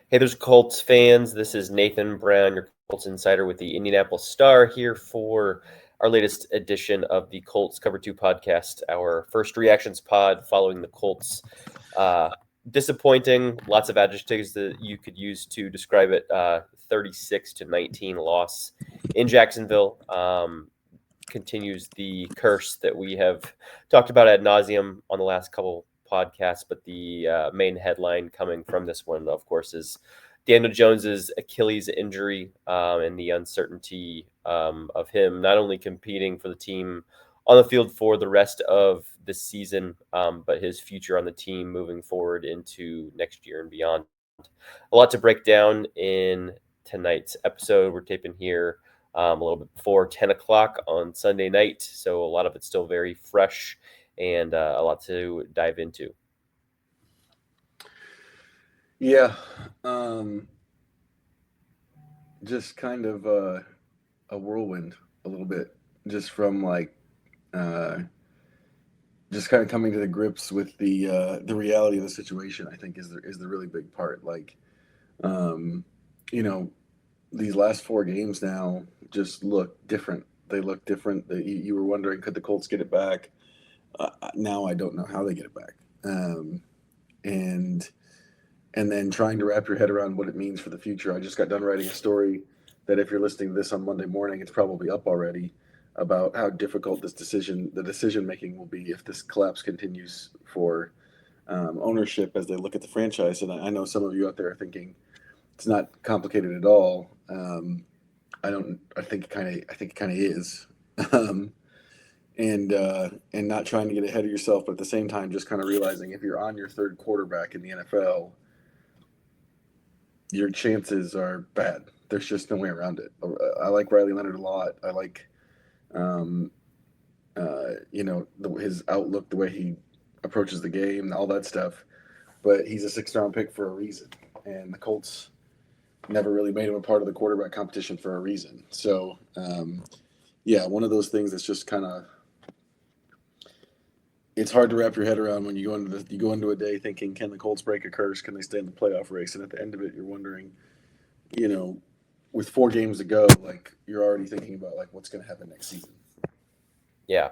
Hey, there's Colts fans. This is Nathan Brown, your Colts insider with the Indianapolis Star, here for our latest edition of the Colts Cover 2 podcast, our first reactions pod following the Colts. Uh, Disappointing, lots of adjectives that you could use to describe it. 36-19 loss in Jacksonville. Continues the curse that we have talked about ad nauseum on the last couple podcasts. But the main headline coming from this one, of course, is Daniel Jones's Achilles injury and the uncertainty of him not only competing for the team on the field for the rest of the season, but his future on the team moving forward into next year and beyond. A lot to break down in tonight's episode. We're taping here a little bit before 10 o'clock on Sunday night. So a lot of it's still very fresh and a lot to dive into. Yeah, just kind of a whirlwind a little bit, just from uh, just kind of coming to the grips with the reality of the situation. I think is the really big part. Um, you know, these last four games now just look different. They look different. You were wondering, could the Colts get it back? Now I don't know how they get it back. And and then trying to wrap your head around what it means for the future. I just got done writing a story that if you're listening to this on Monday morning, it's probably up already, about how difficult the decision making will be if this collapse continues for ownership as they look at the franchise. And I know some of you out there are thinking it's not complicated at all. I don't. I think it kind of is. Um, and not trying to get ahead of yourself, but at the same time, just kind of realizing if you're on your third quarterback in the NFL, your chances are bad. There's just no way around it. I like Riley Leonard a lot. I like, um, his outlook, the way he approaches the game, all that stuff. But he's a sixth-round pick for a reason, and the Colts never really made him a part of the quarterback competition for a reason. So, yeah, one of those things that's just kind of, it's hard to wrap your head around when you go into a day thinking, can the Colts break a curse? Can they stay in the playoff race? And at the end of it, you're wondering, you know, with four games to go, like you're already thinking about like what's going to happen next season. Yeah,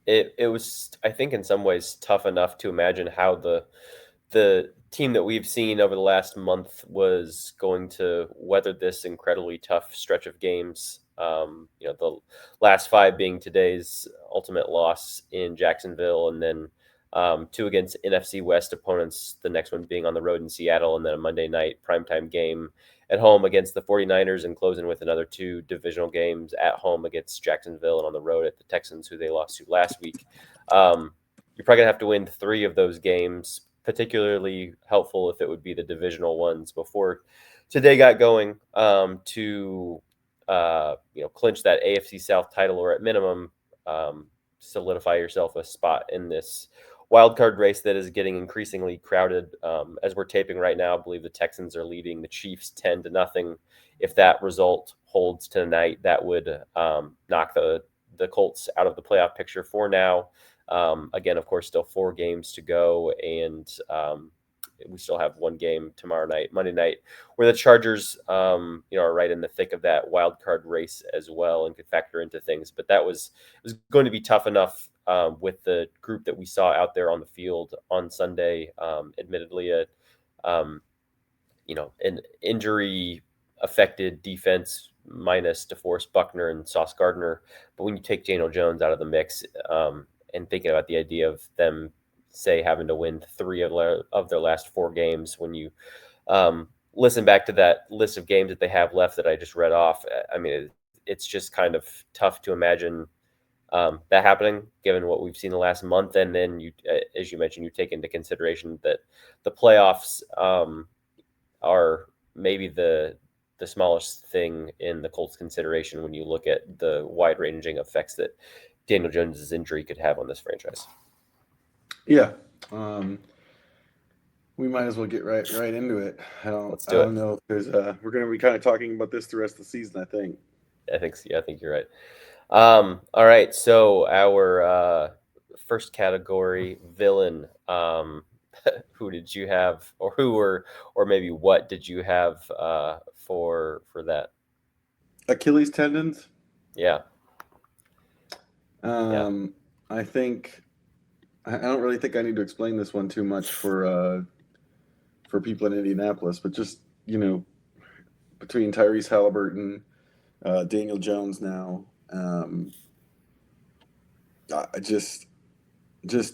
it was, I think, in some ways tough enough to imagine how the team that we've seen over the last month was going to weather this incredibly tough stretch of games. The last five being today's ultimate loss in Jacksonville, and then two against NFC West opponents, the next one being on the road in Seattle, and then a Monday night primetime game at home against the 49ers, and closing with another two divisional games at home against Jacksonville and on the road at the Texans, who they lost to last week. You're probably going to have to win three of those games, particularly helpful if it would be the divisional ones before today got going, to clinch that AFC South title, or at minimum solidify yourself a spot in this wild card race that is getting increasingly crowded. As we're taping right now, I believe the Texans are leading the Chiefs 10-0. If that result holds tonight, that would knock the Colts out of the playoff picture for now. Again, of course, still four games to go, and we still have one game tomorrow night, Monday night, where the Chargers, are right in the thick of that wild card race as well, and could factor into things. But it was going to be tough enough with the group that we saw out there on the field on Sunday. Admittedly, an injury affected defense minus DeForest Buckner and Sauce Gardner. But when you take Daniel Jones out of the mix, and thinking about the idea of them, say, having to win three of their last four games, when you listen back to that list of games that they have left that I just read off, I mean, it's just kind of tough to imagine that happening, given what we've seen the last month. And then you, as you mentioned, you take into consideration that the playoffs are maybe the smallest thing in the Colts' consideration when you look at the wide-ranging effects that Daniel Jones' injury could have on this franchise. Yeah, um, we might as well get right into it. Let's I do it. don't know if there's we're going to be kind of talking about this the rest of the season. I think. I think you're right. All right, so our first category, villain. who did you have, or or maybe what did you have for that? Achilles tendons. Yeah, yeah, I think I don't really think I need to explain this one too much for people in Indianapolis, but just between Tyrese Halliburton, Daniel Jones now, I just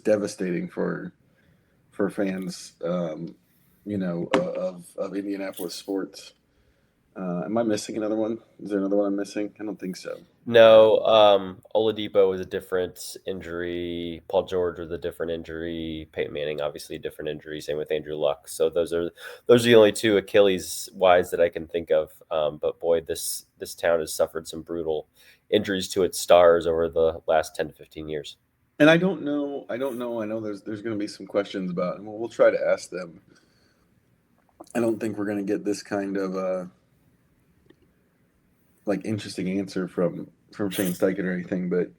devastating for fans, of Indianapolis sports. Am I missing another one? Is there another one I'm missing? I don't think so. no. Oladipo was a different injury. Paul George was a different injury. Peyton Manning, obviously, a different injury. Same with Andrew Luck. So those are the only two Achilles wise that I can think of. But boy, this town has suffered some brutal injuries to its stars over the last 10 to 15 years. And I don't know. I don't know. I know there's going to be some questions about, and we'll try to ask them. I don't think we're going to get this kind of like interesting answer from Shane Steichen or anything, but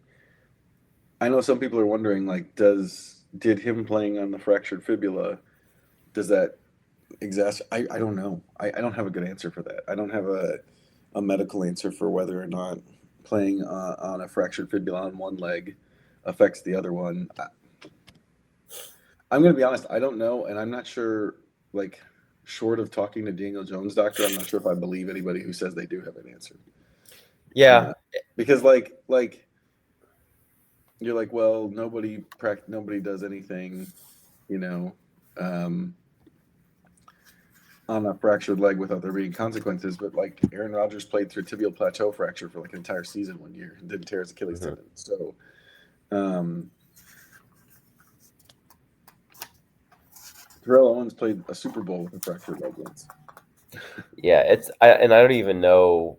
I know some people are wondering like, did him playing on the fractured fibula, does that I don't know. I don't have a good answer for that. I don't have a medical answer for whether or not playing on a fractured fibula on one leg affects the other one. I'm going to be honest. I don't know, and I'm not sure. Like, short of talking to Daniel Jones' doctor, I'm not sure if I believe anybody who says they do have an answer. Yeah, Because like you're like, well, nobody does anything, you know, um, on a fractured leg without there being consequences. But like Aaron Rodgers played through tibial plateau fracture for like an entire season one year and didn't tear his Achilles mhm. tendon. So, um, Terrell Owens played a Super Bowl with a fractured leg once. Yeah. And I don't even know.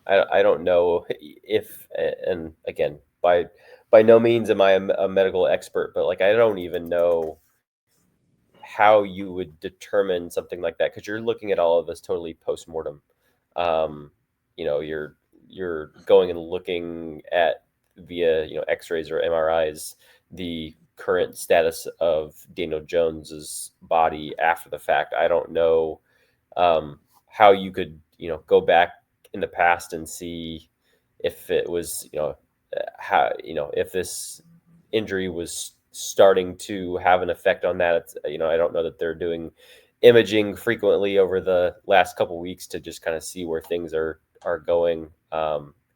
I don't know if, and again, by no means am I a medical expert, but like I don't even know how you would determine something like that because you're looking at all of this totally post mortem. Um, you're going and looking at via X-rays or MRIs the current status of Daniel Jones's body after the fact. I don't know how you could go back in the past and see if it was how if this injury was starting to have an effect on that. It's, I don't know that they're doing imaging frequently over the last couple weeks to just kind of see where things are going.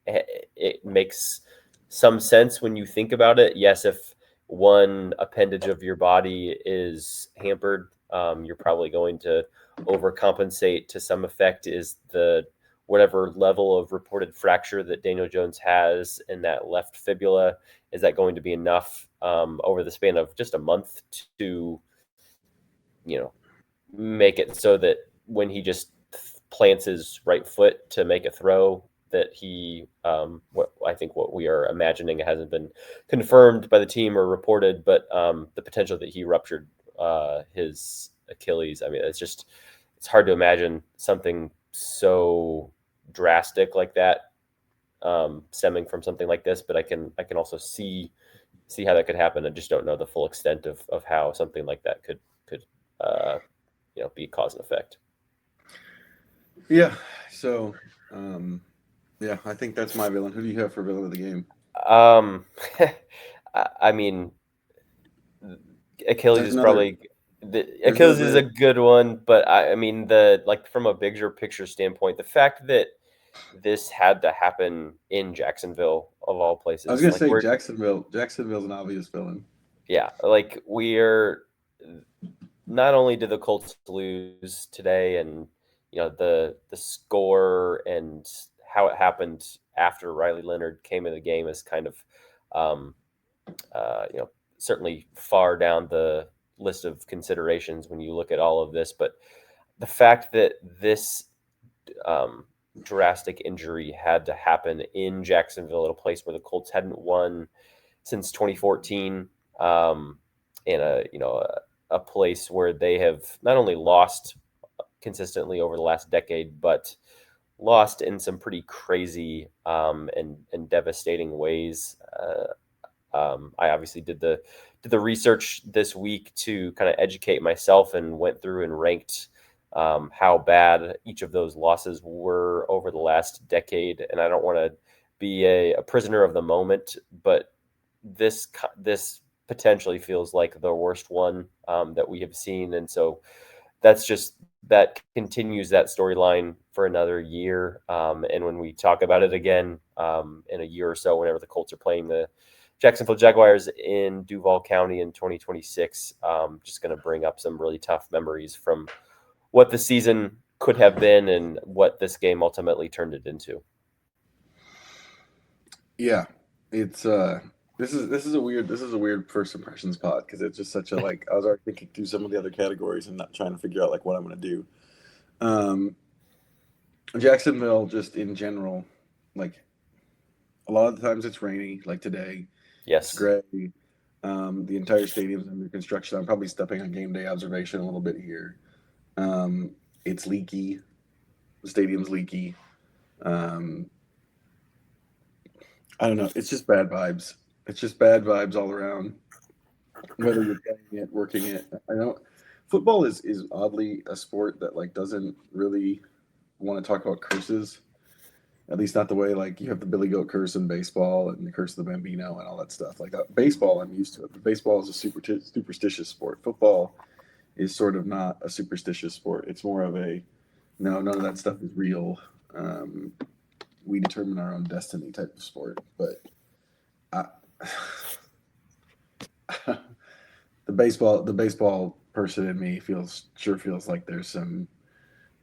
It makes some sense when you think about it. Yes, if one appendage of your body is hampered, you're probably going to overcompensate to some effect. Is the whatever level of reported fracture that Daniel Jones has in that left fibula, is that going to be enough over the span of just a month to, you know, make it so that when he just plants his right foot to make a throw, that he, what I think what we are imagining, it hasn't been confirmed by the team or reported, but the potential that he ruptured his Achilles. I mean, it's hard to imagine something so drastic like that stemming from something like this, but I can also see how that could happen. I just don't know the full extent of how something like that could uh, be cause and effect. Yeah. So, um, yeah, I think that's my villain. Who do you have for villain of the game? Um, I mean, Achilles There's is another. probably the There's Achilles is a another. good one, but I mean the like from a bigger picture standpoint, the fact that this had to happen in Jacksonville of all I was places, gonna like say we're Jacksonville. Jacksonville's an obvious villain. yeah, like we're not only did the Colts lose today, and the score and how it happened after Riley Leonard came in the game is kind of um, certainly far down the list of considerations when you look at all of this. But the fact that this um, drastic injury had to happen in Jacksonville at a place where the Colts hadn't won since 2014, in a place where they have not only lost consistently over the last decade, but lost in some pretty crazy and devastating ways. I obviously did the research this week to kind of educate myself and went through and ranked how bad each of those losses were over the last decade. And I don't want to be a prisoner of the moment, but this potentially feels like the worst one that we have seen, and so that continues that storyline for another year. And when we talk about it again in a year or so, whenever the Colts are playing the Jacksonville Jaguars in Duval County in 2026, just going to bring up some really tough memories from what the season could have been and what this game ultimately turned it into. Yeah, it's this is a weird first impressions pod because it's just such a like I was already thinking through some of the other categories and not trying to figure out like what I'm gonna do. Um, Jacksonville just in general, like a lot of the times it's rainy, like today. It's Yes. gray. The entire stadium's under construction. I'm probably stepping on game day observation a little bit here. Um, it's leaky. The stadium's leaky. Um, I don't know. It's just bad vibes. It's just bad vibes all around. Whether you're playing it, working it. I don't. Football is oddly a sport that like doesn't really want to talk about curses. At least not the way like you have the Billy Goat curse in baseball and the curse of the Bambino and all that stuff. Like baseball, I'm used to it. But baseball is a superstitious sport. Football is sort of not a superstitious sport. It's more of a no, none of that stuff is real. Um, we determine our own destiny type of sport. But I, the baseball person in me feels like there's some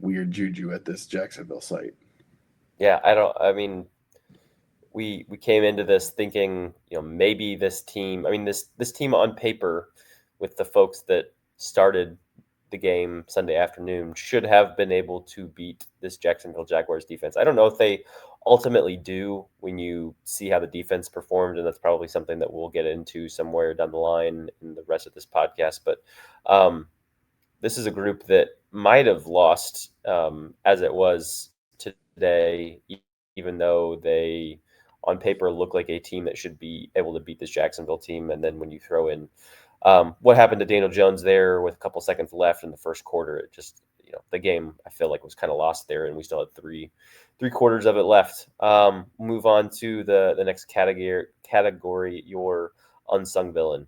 weird juju at this Jacksonville site. Yeah, I mean, we came into this thinking, maybe this team, I mean, this team on paper with the folks that started the game Sunday afternoon should have been able to beat this Jacksonville Jaguars defense. I don't know if they ultimately do when you see how the defense performed, and that's probably something that we'll get into somewhere down the line in the rest of this podcast. But this is a group that might have lost as it was today, even though they on paper look like a team that should be able to beat this Jacksonville team. And then when you throw in what happened to Daniel Jones there with a couple seconds left in the first quarter, it just the game I feel like was kind of lost there, and we still had three quarters of it left. Move on to the next category, your unsung villain.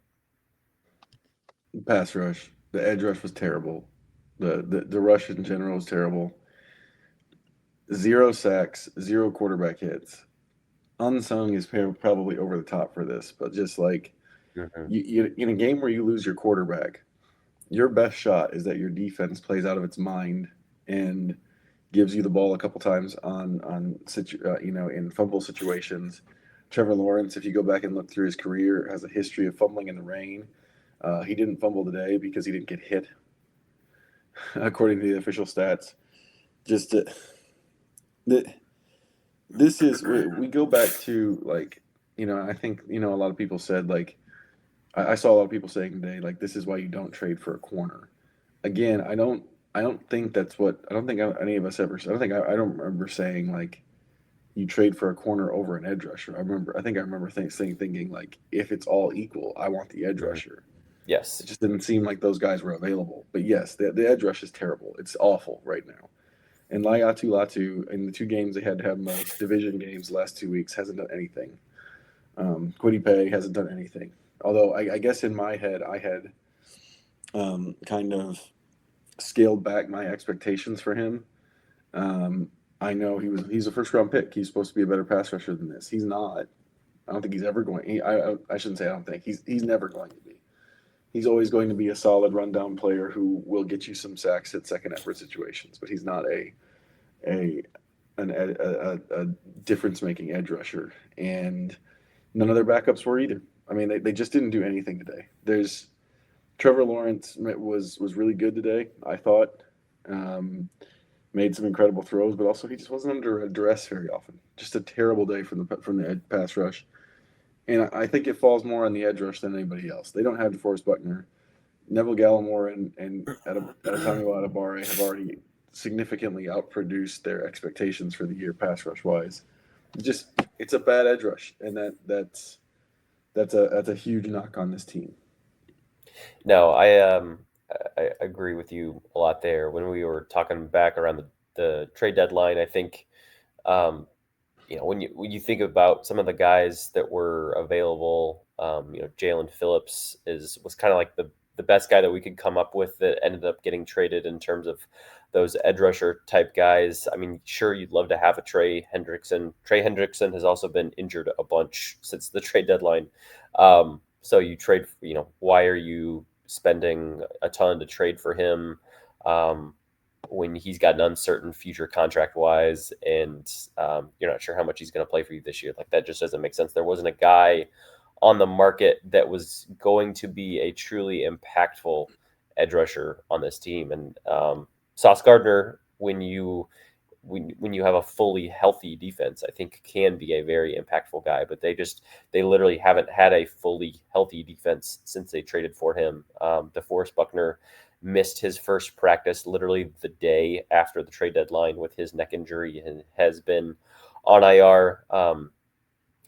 Pass rush. The edge rush was terrible. The rush in general was terrible. Zero sacks, zero quarterback hits. Unsung is probably over the top for this, but just like Mm-hmm. in a game where you lose your quarterback, your best shot is that your defense plays out of its mind and gives you the ball a couple times in fumble situations. Trevor Lawrence, if you go back and look through his career, has a history of fumbling in the rain. He didn't fumble today because he didn't get hit, according to the official stats. Just the this is we go back to like I think a lot of people said like I saw a lot of people saying today like this is why you don't trade for a corner. Again, I don't think that's what I don't think any of us ever. I don't think I don't remember saying like you trade for a corner over an edge rusher. I remember thinking like if it's all equal, I want the edge Mm-hmm. rusher. It Yes. just didn't seem like those guys were available. But yes, the edge rush is terrible. It's awful right now. And Latu in the two games they had to have most division games the last 2 weeks hasn't done anything. Quiddy Pay hasn't done anything. Although I guess in my head I had kind of scaled back my expectations for him. Um, I know he's a first round pick. He's supposed to be a better pass rusher than this. He's not. I don't think he's ever going. I shouldn't say I don't think he's never going to be. He's always going to be a solid rundown player who will get you some sacks at second effort situations. But he's not a a difference making edge rusher, and none of their backups were either. I mean, they just didn't do anything today. There's Trevor Lawrence was really good today. I thought made some incredible throws, but also he just wasn't under duress very often. Just a terrible day from the pass rush, and I think it falls more on the edge rush than anybody else. They don't have DeForest Buckner, Neville Gallimore, and Adetomiwa Adebawore have already significantly outproduced their expectations for the year pass rush wise. It's a bad edge rush, and that's a huge knock on this team. No, I agree with you a lot there. When we were talking back around the trade deadline, I think um, when you think about some of the guys that were available, Jalen Phillips was kind of like the best guy that we could come up with that ended up getting traded in terms of those edge rusher type guys. I mean, sure, you'd love to have a Trey Hendrickson. Trey Hendrickson has also been injured a bunch since the trade deadline. So you trade, why are you spending a ton to trade for him? Um, when he's got an uncertain future contract wise, and you're not sure how much he's going to play for you this year. Like that just doesn't make sense. There wasn't a guy on the market that was going to be a truly impactful edge rusher on this team. And Sauce Gardner, when you have a fully healthy defense, I think can be a very impactful guy. But they literally haven't had a fully healthy defense since they traded for him. DeForest Buckner missed his first practice literally the day after the trade deadline with his neck injury and has been on IR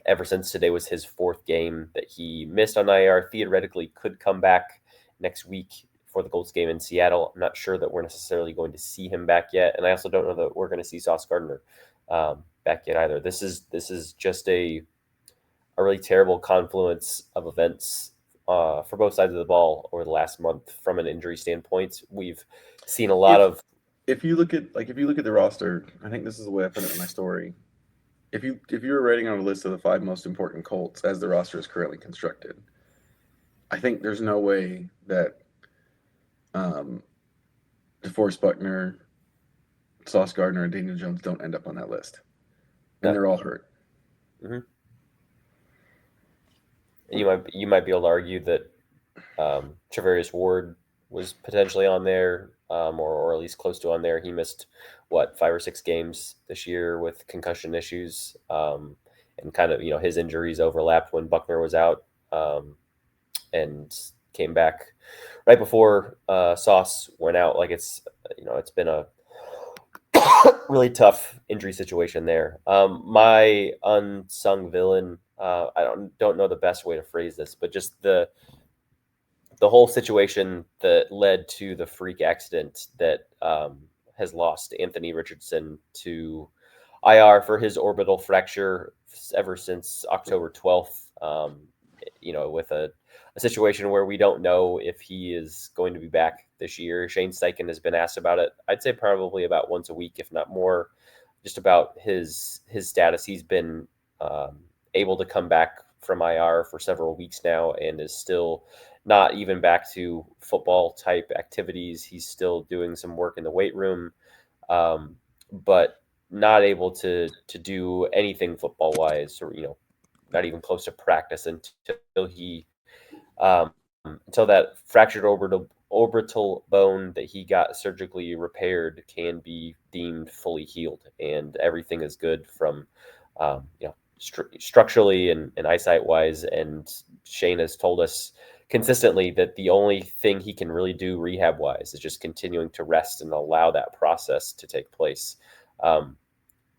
ever since. Today was his fourth game that he missed on IR. Theoretically, could come back next week for the Colts game in Seattle. I'm not sure that we're necessarily going to see him back yet, and I also don't know that we're going to see Sauce Gardner back yet either. This is just a really terrible confluence of events for both sides of the ball over the last month from an injury standpoint. We've seen a lot If of if you look at the roster, I think this is the way I put it in my story. If you were writing on a list of the five most important Colts as the roster is currently constructed, I think there's no way that um, DeForest Buckner, Sauce Gardner, and Daniel Jones don't end up on that list, and no. they're all hurt. Mm-hmm. And you might be able to argue that Travarius Ward was potentially on there, or at least close to on there. He missed what 5 or 6 games this year with concussion issues, and kind of his injuries overlapped when Buckner was out, and came back right before Sauce went out. Like it's been a really tough injury situation there. My unsung villain. I don't know the best way to phrase this, but just the whole situation that led to the freak accident that has lost Anthony Richardson to IR for his orbital fracture ever since October 12th. With a situation where we don't know if he is going to be back this year. Shane Steichen has been asked about it. I'd say probably about once a week, if not more, just about his status. He's been able to come back from IR for several weeks now and is still not even back to football type activities. He's still doing some work in the weight room, but not able to do anything football wise, or not even close to practice until that fractured orbital bone that he got surgically repaired can be deemed fully healed, and everything is good from structurally and eyesight wise. And Shane has told us consistently that the only thing he can really do rehab wise is just continuing to rest and allow that process to take place. Um,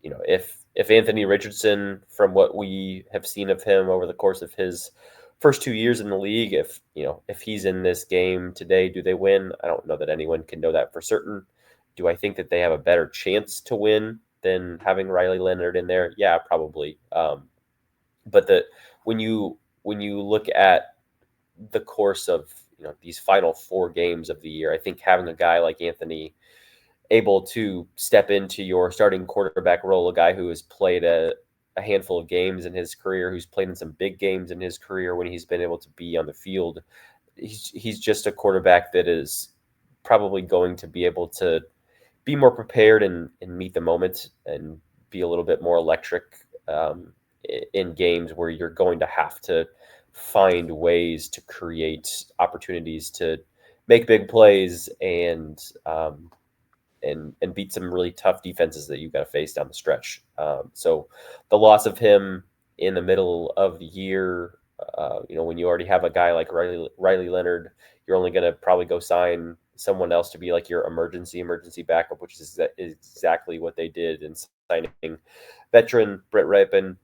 if Anthony Richardson, from what we have seen of him over the course of his first 2 years in the league, if he's in this game today, do they win? I don't know that anyone can know that for certain. Do I think that they have a better chance to win than having Riley Leonard in there? Yeah, probably. But when you look at the course of these final 4 games of the year, I think having a guy like Anthony able to step into your starting quarterback role, a guy who has played a handful of games in his career, who's played in some big games in his career when he's been able to be on the field. He's just a quarterback that is probably going to be able to be more prepared and meet the moment and be a little bit more electric in games where you're going to have to find ways to create opportunities to make big plays and beat some really tough defenses that you've got to face down the stretch. So the loss of him in the middle of the year, when you already have a guy like Riley Leonard, you're only going to probably go sign someone else to be like your emergency backup, which is exactly what they did in signing veteran Brett Rypien,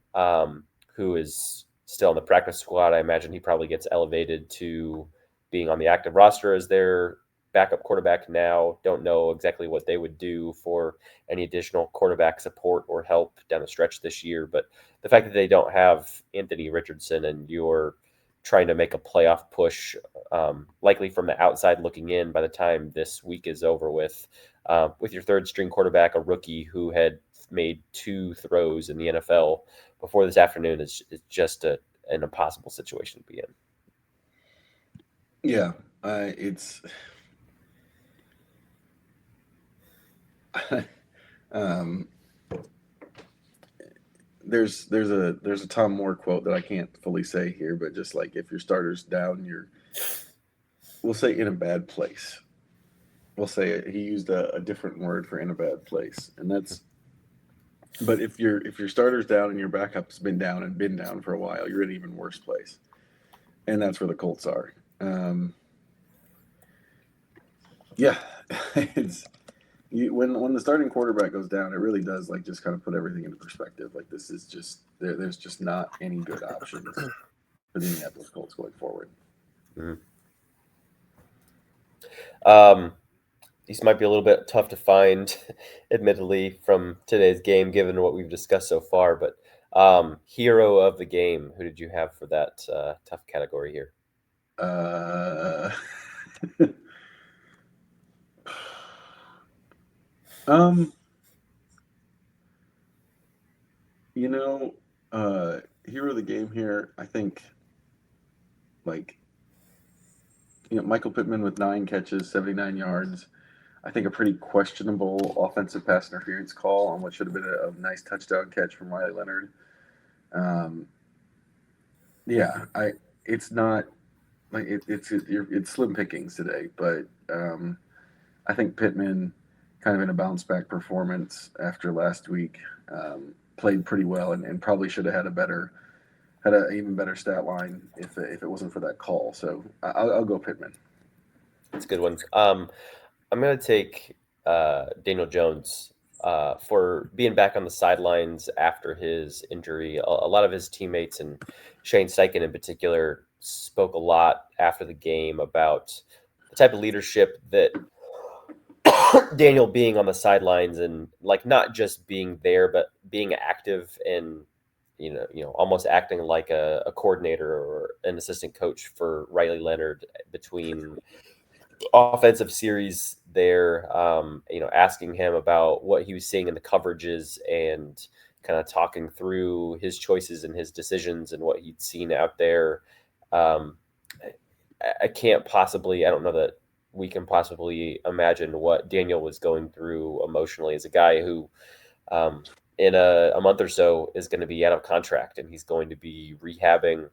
who is still on the practice squad. I imagine he probably gets elevated to being on the active roster as their backup quarterback now. Don't know exactly what they would do for any additional quarterback support or help down the stretch this year. But the fact that they don't have Anthony Richardson and you're trying to make a playoff push, likely from the outside looking in by the time this week is over with your third string quarterback, a rookie who had made 2 throws in the NFL before this afternoon, is just an impossible situation to be in. Yeah, it's um, there's a Tom Moore quote that I can't fully say here, but just like if your starter's down, we'll say in a bad place. We'll say he used a different word for in a bad place, and that's. But if your starter's down and your backup's been down for a while, you're in an even worse place, and that's where the Colts are. Yeah, it's when the starting quarterback goes down, it really does like just kind of put everything into perspective. Like this is just there's just not any good options for the Indianapolis Colts going forward. Mm-hmm. These might be a little bit tough to find, admittedly, from today's game, given what we've discussed so far. But hero of the game, who did you have for that tough category here? Uh, you know, hero of the game here, I think, like, Michael Pittman with 9 catches, 79 yards. I think a pretty questionable offensive pass interference call on what should have been a nice touchdown catch from Riley Leonard. Um, yeah, it's not like it's slim pickings today, but I think Pittman, kind of in a bounce back performance after last week, played pretty well and probably should have had an even better stat line if it wasn't for that call. So I'll go Pittman. That's a good one. I'm going to take Daniel Jones for being back on the sidelines after his injury. A lot of his teammates, and Shane Steichen in particular, spoke a lot after the game about the type of leadership that Daniel being on the sidelines and like not just being there, but being active and almost acting like a coordinator or an assistant coach for Riley Leonard between offensive series there, asking him about what he was seeing in the coverages and kind of talking through his choices and his decisions and what he'd seen out there. Um, I don't know that we can possibly imagine what Daniel was going through emotionally as a guy who, in a month or so, is going to be out of contract and he's going to be rehabbing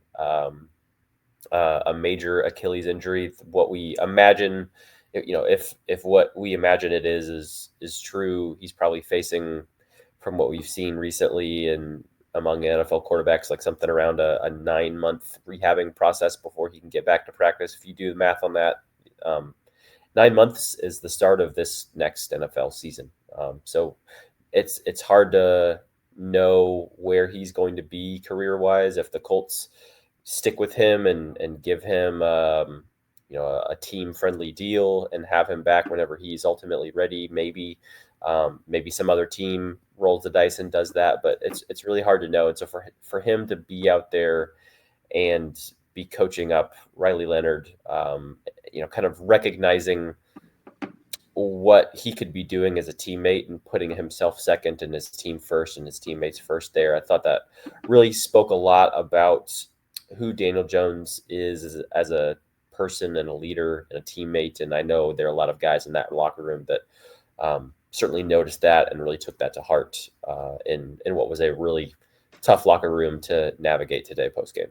a major Achilles injury. What we imagine, if what we imagine it is true, he's probably facing, from what we've seen recently and among NFL quarterbacks, like something around a 9-month rehabbing process before he can get back to practice. If you do the math on that, 9 months is the start of this next NFL season. So it's hard to know where he's going to be career wise if the Colts stick with him and give him a team friendly deal and have him back whenever he's ultimately ready. Maybe some other team rolls the dice and does that, but it's really hard to know. And so for him to be out there and be coaching up Riley Leonard, kind of recognizing what he could be doing as a teammate and putting himself second and his team first and his teammates first there. I thought that really spoke a lot about who Daniel Jones is as a person and a leader and a teammate. And I know there are a lot of guys in that locker room that certainly noticed that and really took that to heart in what was a really tough locker room to navigate today post-game.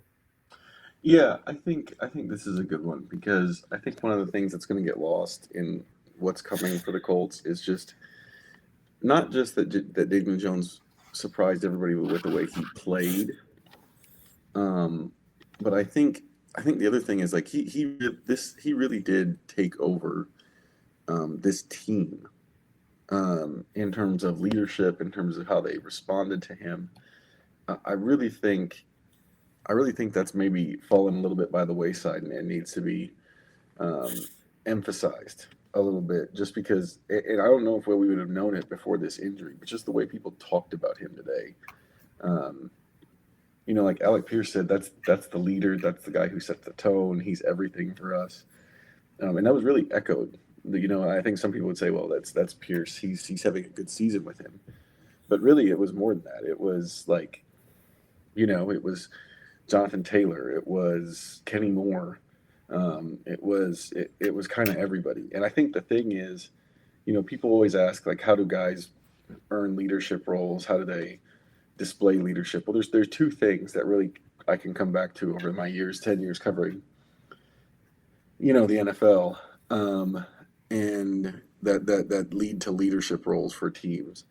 Yeah, I think this is a good one because I think one of the things that's going to get lost in what's coming for the Colts is just not just that Daniel Jones surprised everybody with the way he played, but I think the other thing is like he really did take over this team in terms of leadership, in terms of how they responded to him. I really think that's maybe fallen a little bit by the wayside and needs to be emphasized a little bit, just because, and I don't know if we would have known it before this injury, but just the way people talked about him today. Um, like Alec Pierce said, that's the leader, that's the guy who sets the tone. He's everything for us, and that was really echoed. I think some people would say, well, that's Pierce. He's having a good season with him, but really, it was more than that. It was like, it was Jonathan Taylor, it was Kenny Moore, it was kind of everybody. And I think the thing is, people always ask, like, how do guys earn leadership roles? How do they display leadership? Well, there's two things that really I can come back to over my 10 years covering, the NFL, and that lead to leadership roles for teams.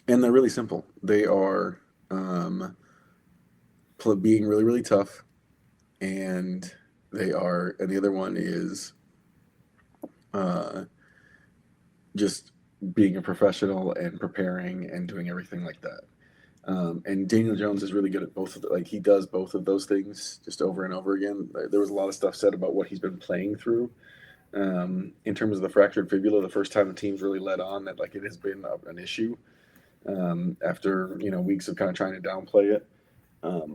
And they're really simple. They are being really, really tough, and and the other one is uh, just being a professional and preparing and doing everything like that. And Daniel Jones is really good at both of like he does both of those things just over and over again. There was a lot of stuff said about what he's been playing through, in terms of the fractured fibula. The first time the team's really let on that, like, it has been an issue, after weeks of kind of trying to downplay it.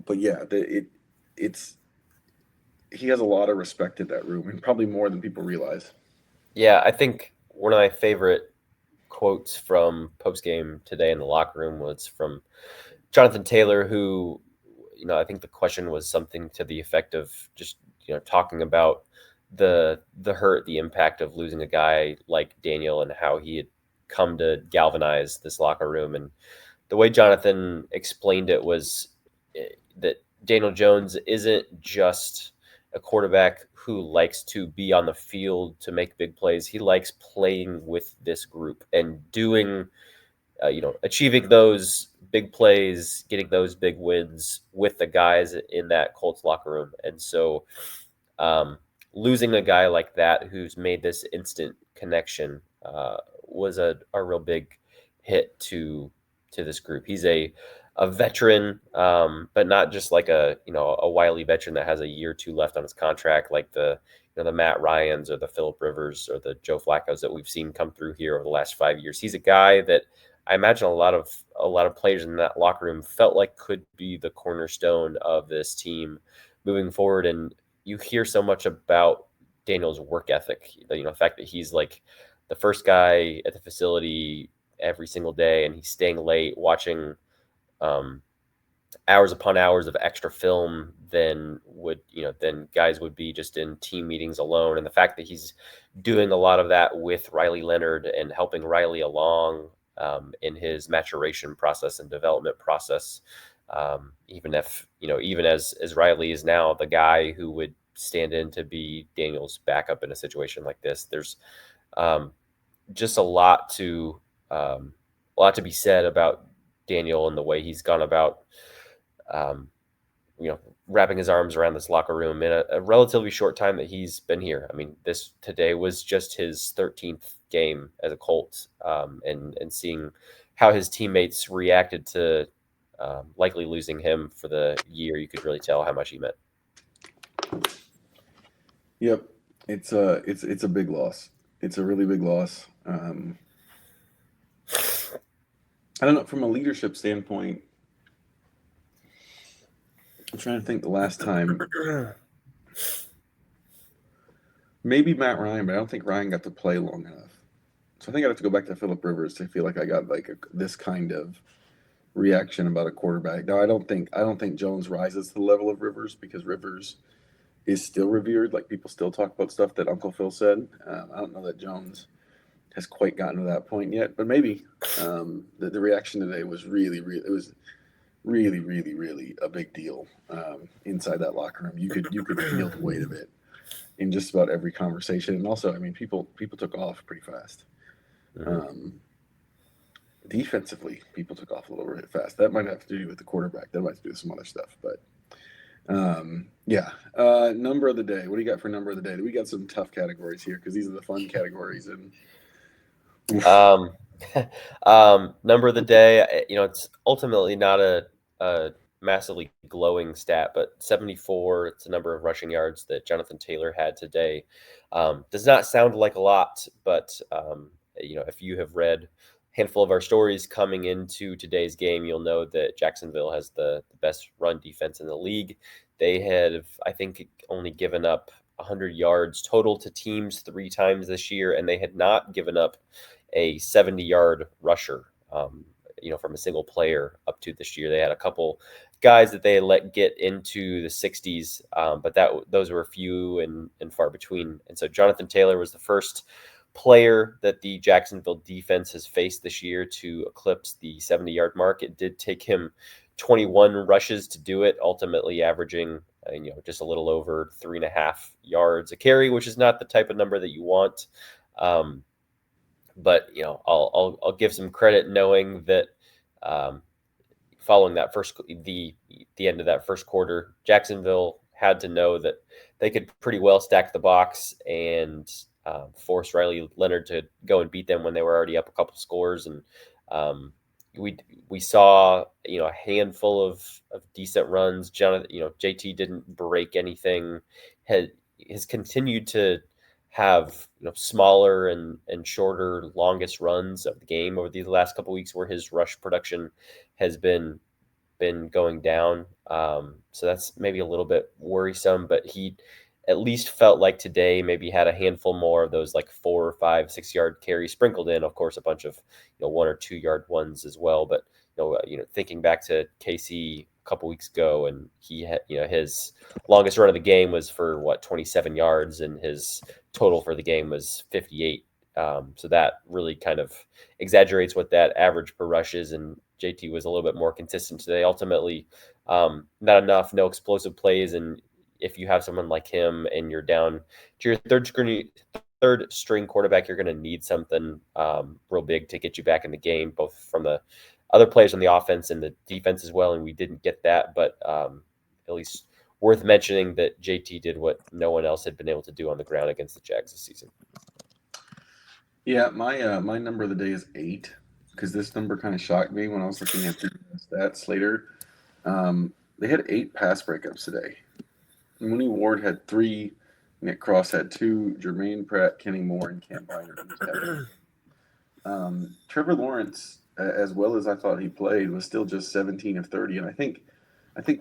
But yeah, it's he has a lot of respect in that room, and probably more than people realize. Yeah, I think one of my favorite quotes from postgame today in the locker room was from Jonathan Taylor, who, I think the question was something to the effect of just, talking about the hurt, the impact of losing a guy like Daniel and how he had come to galvanize this locker room. And the way Jonathan explained it was that Daniel Jones isn't just a quarterback who likes to be on the field to make big plays. He likes playing with this group and doing, achieving those big plays, getting those big wins with the guys in that Colts locker room. And so, losing a guy like that who's made this instant connection was a real big hit to this group. He's a veteran, but not just like a wily veteran that has a year or two left on his contract, like the Matt Ryans or the Phillip Rivers or the Joe Flacco's that we've seen come through here over the last 5 years. He's a guy that I imagine a lot of players in that locker room felt like could be the cornerstone of this team moving forward. And you hear so much about Daniel's work ethic, the fact that he's like the first guy at the facility every single day, and he's staying late watching hours upon hours of extra film than guys would be just in team meetings alone. And the fact that he's doing a lot of that with Riley Leonard and helping Riley along in his maturation process and development process, even as Riley is now the guy who would stand in to be Daniel's backup in a situation like this. There's just a lot to be said about Daniel and the way he's gone about, wrapping his arms around this locker room in a relatively short time that he's been here. I mean, today was just his 13th game as a Colt, and seeing how his teammates reacted to likely losing him for the year, you could really tell how much he meant. Yep, it's a big loss. It's a really big loss. I don't know, from a leadership standpoint, I'm trying to think the last time. Maybe Matt Ryan, but I don't think Ryan got to play long enough. So I think I'd have to go back to Phillip Rivers to feel like I got like this kind of reaction about a quarterback. No, I don't think Jones rises to the level of Rivers, because Rivers is still revered. Like, people still talk about stuff that Uncle Phil said. I don't know that Jones has quite gotten to that point yet, but maybe. The reaction today was really, really, it was really, really, really a big deal inside that locker room. You could feel the weight of it in just about every conversation. And also, I mean, people took off pretty fast. Defensively, people took off a little bit fast. That might have to do with the quarterback. That might have to do with some other stuff. But yeah, number of the day. What do you got for number of the day? We got some tough categories here, because these are the fun categories. And number of the day, it's ultimately not a massively glowing stat, but 74, it's the number of rushing yards that Jonathan Taylor had today. Does not sound like a lot, but if you have read a handful of our stories coming into today's game, you'll know that Jacksonville has the best run defense in the league. They have, I think, only given up 100 yards total to teams 3 times this year, and they had not given up a 70-yard rusher, from a single player up to this year. They had a couple guys that they let get into the 60s, but those were few and far between. And so Jonathan Taylor was the first player that the Jacksonville defense has faced this year to eclipse the 70-yard mark. It did take him 21 rushes to do it, ultimately averaging just a little over 3.5 yards a carry, which is not the type of number that you want. But I'll give some credit knowing that following that the end of that first quarter, Jacksonville had to know that they could pretty well stack the box and force Riley Leonard to go and beat them when they were already up a couple scores. And we saw a handful of decent runs. JT didn't break anything. Has continued to have smaller and shorter, longest runs of the game over these last couple of weeks, where his rush production has been going down. So that's maybe a little bit worrisome, but he at least felt like today maybe had a handful more of those like 4 or 5, 6 yard carries sprinkled in, of course, a bunch of 1 or 2 yard ones as well. But thinking back to KC a couple weeks ago, and he had his longest run of the game was for 27 yards, and his total for the game was 58. So that really kind of exaggerates what that average per rush is. And JT was a little bit more consistent today. Ultimately, not enough, no explosive plays. And if you have someone like him and you're down to your third string quarterback, you're going to need something real big to get you back in the game, both from the other players on the offense and the defense as well. And we didn't get that, but at least worth mentioning that JT did what no one else had been able to do on the ground against the Jags this season. Yeah, my number of the day is 8, because this number kind of shocked me when I was looking at the stats later. They had 8 pass breakups today. Mooney Ward had 3, Nick Cross had 2, Jermaine Pratt, Kenny Moore, and Cam Bynum. Trevor Lawrence, as well as I thought he played, was still just 17 of 30, and I think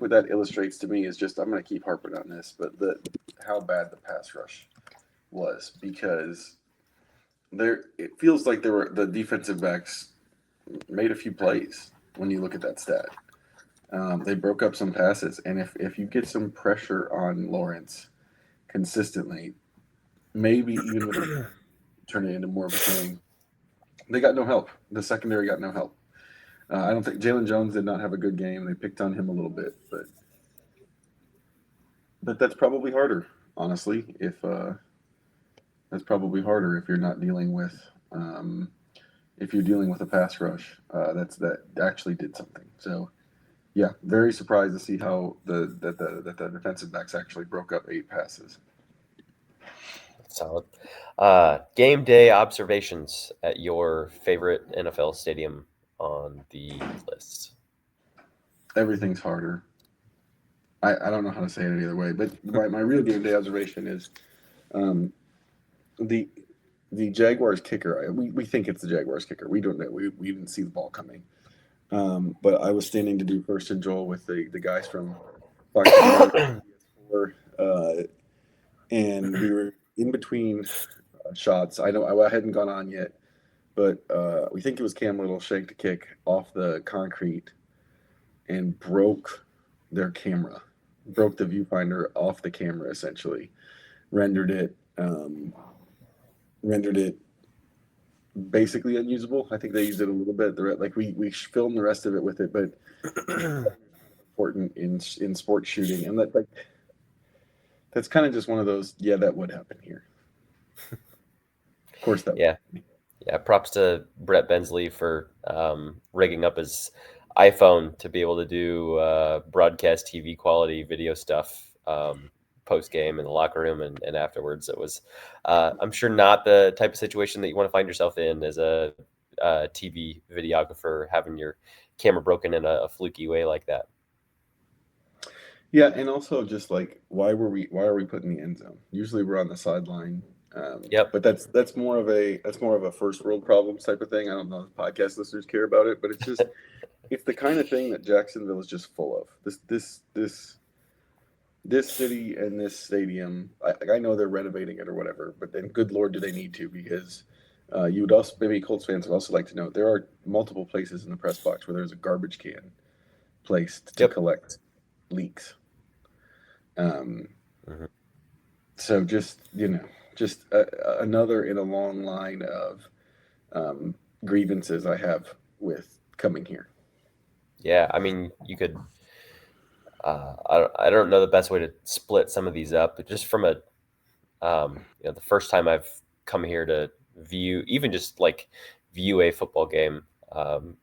what that illustrates to me is just, I'm going to keep harping on this, but how bad the pass rush was, because it feels like the defensive backs made a few plays when you look at that stat. They broke up some passes, and if you get some pressure on Lawrence consistently, maybe even with turn it into more of a game. They got no help. The secondary got no help. I don't think Jalen Jones did not have a good game. They picked on him a little bit, but that's probably harder, honestly. That's probably harder if you're not dealing with if you're dealing with a pass rush that actually did something. So, yeah, very surprised to see how the defensive backs actually broke up 8 passes. Solid. Game day observations at your favorite NFL stadium on the list. Everything's harder. I don't know how to say it any other way, but my real game day observation is the Jaguars kicker. We think it's the Jaguars kicker. We don't know. We didn't see the ball coming. But I was standing to do first and Joel with the guys from Fox and we were in between shots. I hadn't gone on yet, but we think it was Cam Little shanked a kick off the concrete and broke their camera, broke the viewfinder off the camera, essentially, rendered it basically unusable. I think they used it a little bit. We filmed the rest of it with it, but important in sports shooting, and that's kind of just one of those. Yeah, that would happen here. Of course, that. Yeah. Yeah, props to Brett Bensley for rigging up his iPhone to be able to do broadcast TV quality video stuff post game in the locker room and afterwards. It was, I'm sure, not the type of situation that you want to find yourself in as a TV videographer, having your camera broken in a fluky way like that. Yeah, and also just like why are we putting the end zone? Usually we're on the sideline. Yep. But that's more of a first world problems type of thing. I don't know if podcast listeners care about it, but it's the kind of thing that Jacksonville is just full of. This city and this stadium. I know they're renovating it or whatever, but then good lord, do they need to? Because you would also, maybe Colts fans would also like to know, there are multiple places in the press box where there's a garbage can placed to Yep. collect leaks. Um, Hmm. so just another in a long line of um, grievances I have with coming here. Yeah. I mean, you could. I don't know the best way to split some of these up, but just from a the first time I've come here to view, even just like view a football game,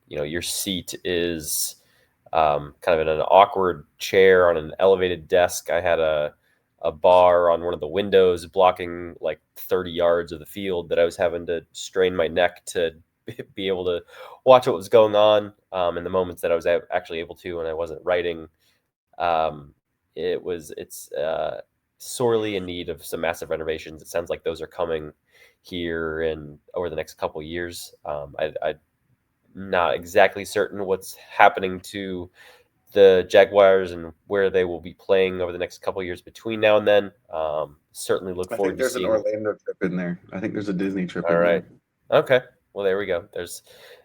your seat is kind of in an awkward chair on an elevated desk. I had a bar on one of the windows blocking like 30 yards of the field that I was having to strain my neck to be able to watch what was going on in the moments that I was actually able to when I wasn't writing. um, it's sorely in need of some massive renovations. It sounds like those are coming here and over the next couple of years. I'm not exactly certain what's happening to the Jaguars and where they will be playing over the next couple of years between now and then. Certainly look I think forward to there's an seeing. Orlando trip in there. I think there's a Disney trip All in right. there. Okay. Well, there we go. There's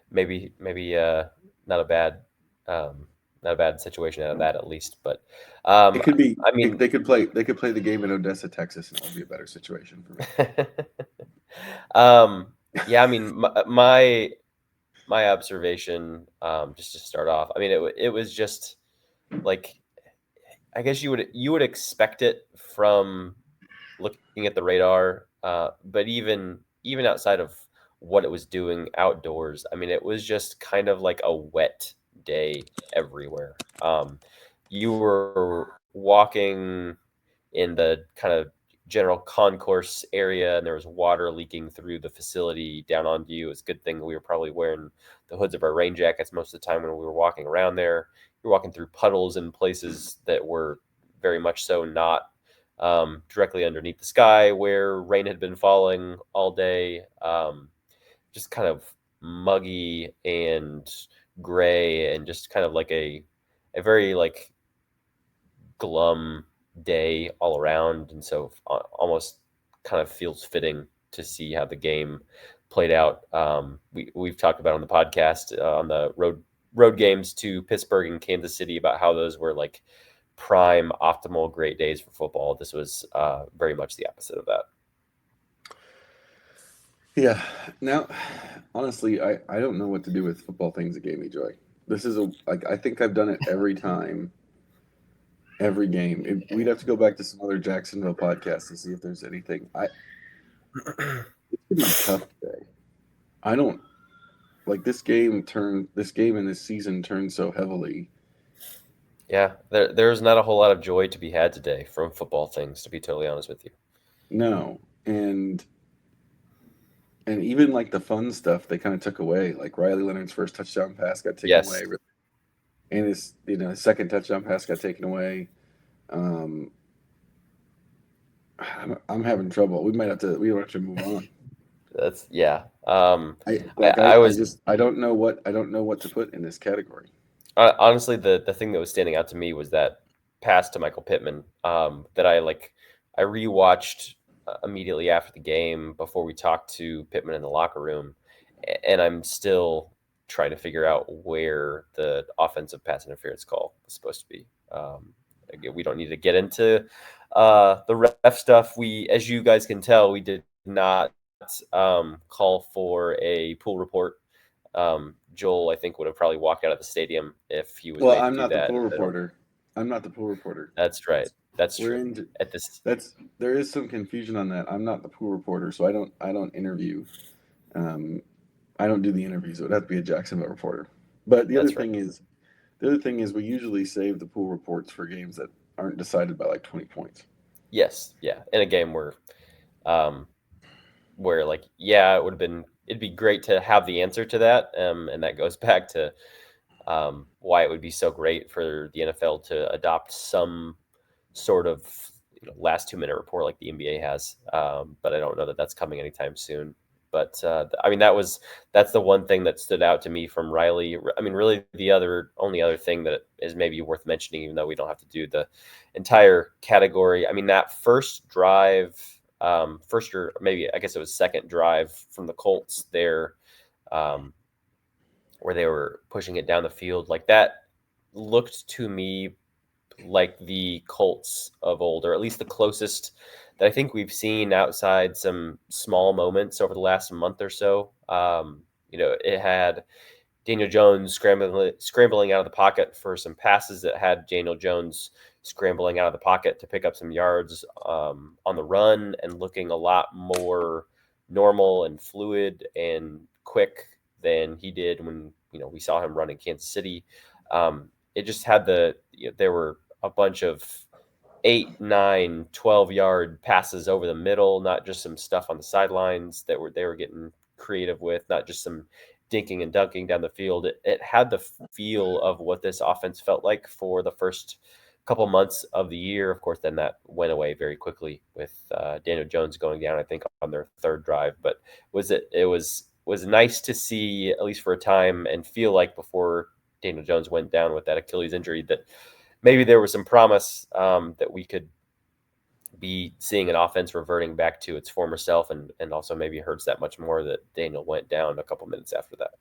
maybe not a bad um, not a bad situation out of that at least. But It could be. I mean, They could play the game in Odessa, Texas, and it would be a better situation for me. um, yeah. I mean, my observation, just to start off. I mean, it was just like I guess you would expect it from looking at the radar, but even outside of what it was doing outdoors, I mean, it was just kind of like a wet day everywhere. You were walking in the kind of general concourse area, and there was water leaking through the facility down onto you. It's a good thing we were probably wearing the hoods of our rain jackets most of the time when we were walking around there. You're walking through puddles in places that were very much so not directly underneath the sky where rain had been falling all day. Just kind of muggy and gray, and just kind of like a very like glum day all around, and so almost kind of feels fitting to see how the game played out. We've talked about on the podcast on the road games to Pittsburgh and Kansas City about how those were like prime, optimal, great days for football. This was very much the opposite of that. Yeah. Now, honestly, I don't know what to do with football things that gave me joy. This is a like I think I've done it every time, every game. We'd have to go back to some other Jacksonville podcasts to see if there's anything. It's gonna be tough today. I don't like this game and this season turned so heavily. Yeah, there's not a whole lot of joy to be had today from football things, to be totally honest with you. No, and even like the fun stuff they kind of took away. Like Riley Leonard's first touchdown pass got taken Yes, away, and his second touchdown pass got taken away. Um, I'm having trouble. We might have to move on. that's yeah. I I, like I I was just I don't know what to put in this category. honestly the thing that was standing out to me was that pass to Michael Pittman. That I rewatched immediately after the game before we talked to Pittman in the locker room, and I'm still trying to figure out where the offensive pass interference call was supposed to be. Again, we don't need to get into the ref stuff. As you guys can tell, we did not call for a pool report. Joel, I think, would have probably walked out of the stadium if he was Well, made to I'm do not the that. pool I don't. reporter. I'm not the pool reporter. That's right. That's We're true. in. At this, That's there is some confusion on that. I'm not the pool reporter, so I don't interview. Um, I don't do the interviews. It would have to be a Jacksonville reporter. But that's right. the other thing is we usually save the pool reports for games that aren't decided by like 20 points. Yes, yeah. In a game um, where like, yeah, it'd be great to have the answer to that, and that goes back to why it would be so great for the NFL to adopt some sort of last 2 minute report like the NBA has. But I don't know that that's coming anytime soon. But I mean, that's the one thing that stood out to me from Riley. I mean, really, the only other thing that is maybe worth mentioning, even though we don't have to do the entire category. I mean, that first drive, first or maybe I guess it was second drive from the Colts there, um, where they were pushing it down the field, like that looked to me like the Colts of old, or at least the closest that I think we've seen outside some small moments over the last month or so. It had Daniel Jones scrambling out of the pocket for some passes that had Daniel Jones scrambling out of the pocket to pick up some yards on the run and looking a lot more normal and fluid and quick than he did when we saw him run in Kansas City. It just had there were a bunch of 8, 9, 12-yard passes over the middle, not just some stuff on the sidelines that they were getting creative with, not just some dinking and dunking down the field. It had the feel of what this offense felt like for the first couple months of the year. Of course, then that went away very quickly with Daniel Jones going down, I think, on their third drive. But it was nice to see, at least for a time, and feel like before Daniel Jones went down with that Achilles injury, that maybe there was some promise that we could be seeing an offense reverting back to its former self, and also maybe hurts that much more that Daniel went down a couple minutes after that.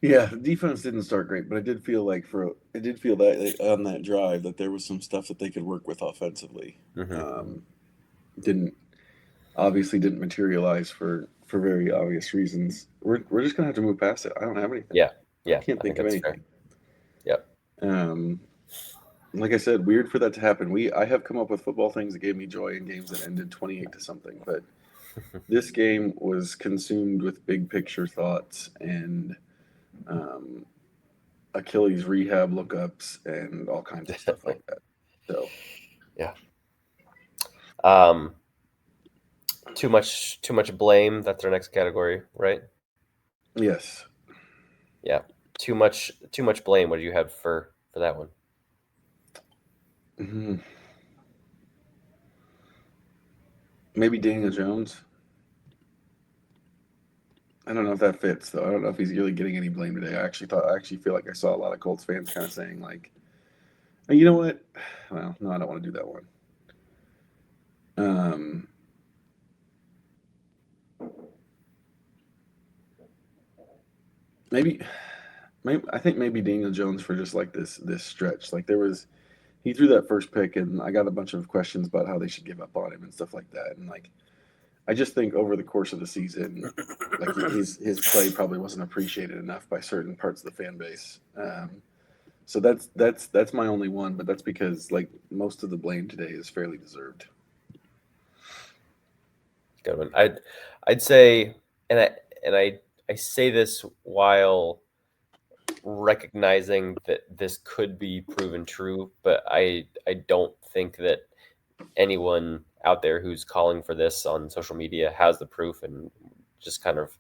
Yeah, the defense didn't start great, but I did feel that on that drive that there was some stuff that they could work with offensively. Mm-hmm. Didn't obviously didn't materialize for very obvious reasons. We're just gonna have to move past it. I don't have anything. Yeah, I yeah, can't I think think of that's anything. fair. Yep. Like I said, weird for that to happen. I have come up with football things that gave me joy in games that ended 28 to something, but this game was consumed with big picture thoughts and um, Achilles rehab lookups and all kinds of stuff like that. So Yeah. Um, too much blame. That's our next category, right? yes, Yeah. Too much blame. What do you have for that one? hmm maybe Daniel Jones. I don't know if that fits though. I don't know if he's really getting any blame today. I actually feel like I saw a lot of Colts fans kind of saying like, "Hey, you know what? Well, no, I don't want to do that one. Um, maybe, maybe I think maybe Daniel Jones for just like this stretch. Like he threw that first pick, and I got a bunch of questions about how they should give up on him and stuff like that. And like, I just think over the course of the season, like his play probably wasn't appreciated enough by certain parts of the fan base. So that's my only one, but that's because like most of the blame today is fairly deserved. Good one. I'd say, and I say this while recognizing that this could be proven true, but I don't think that anyone out there who's calling for this on social media has the proof, and just kind of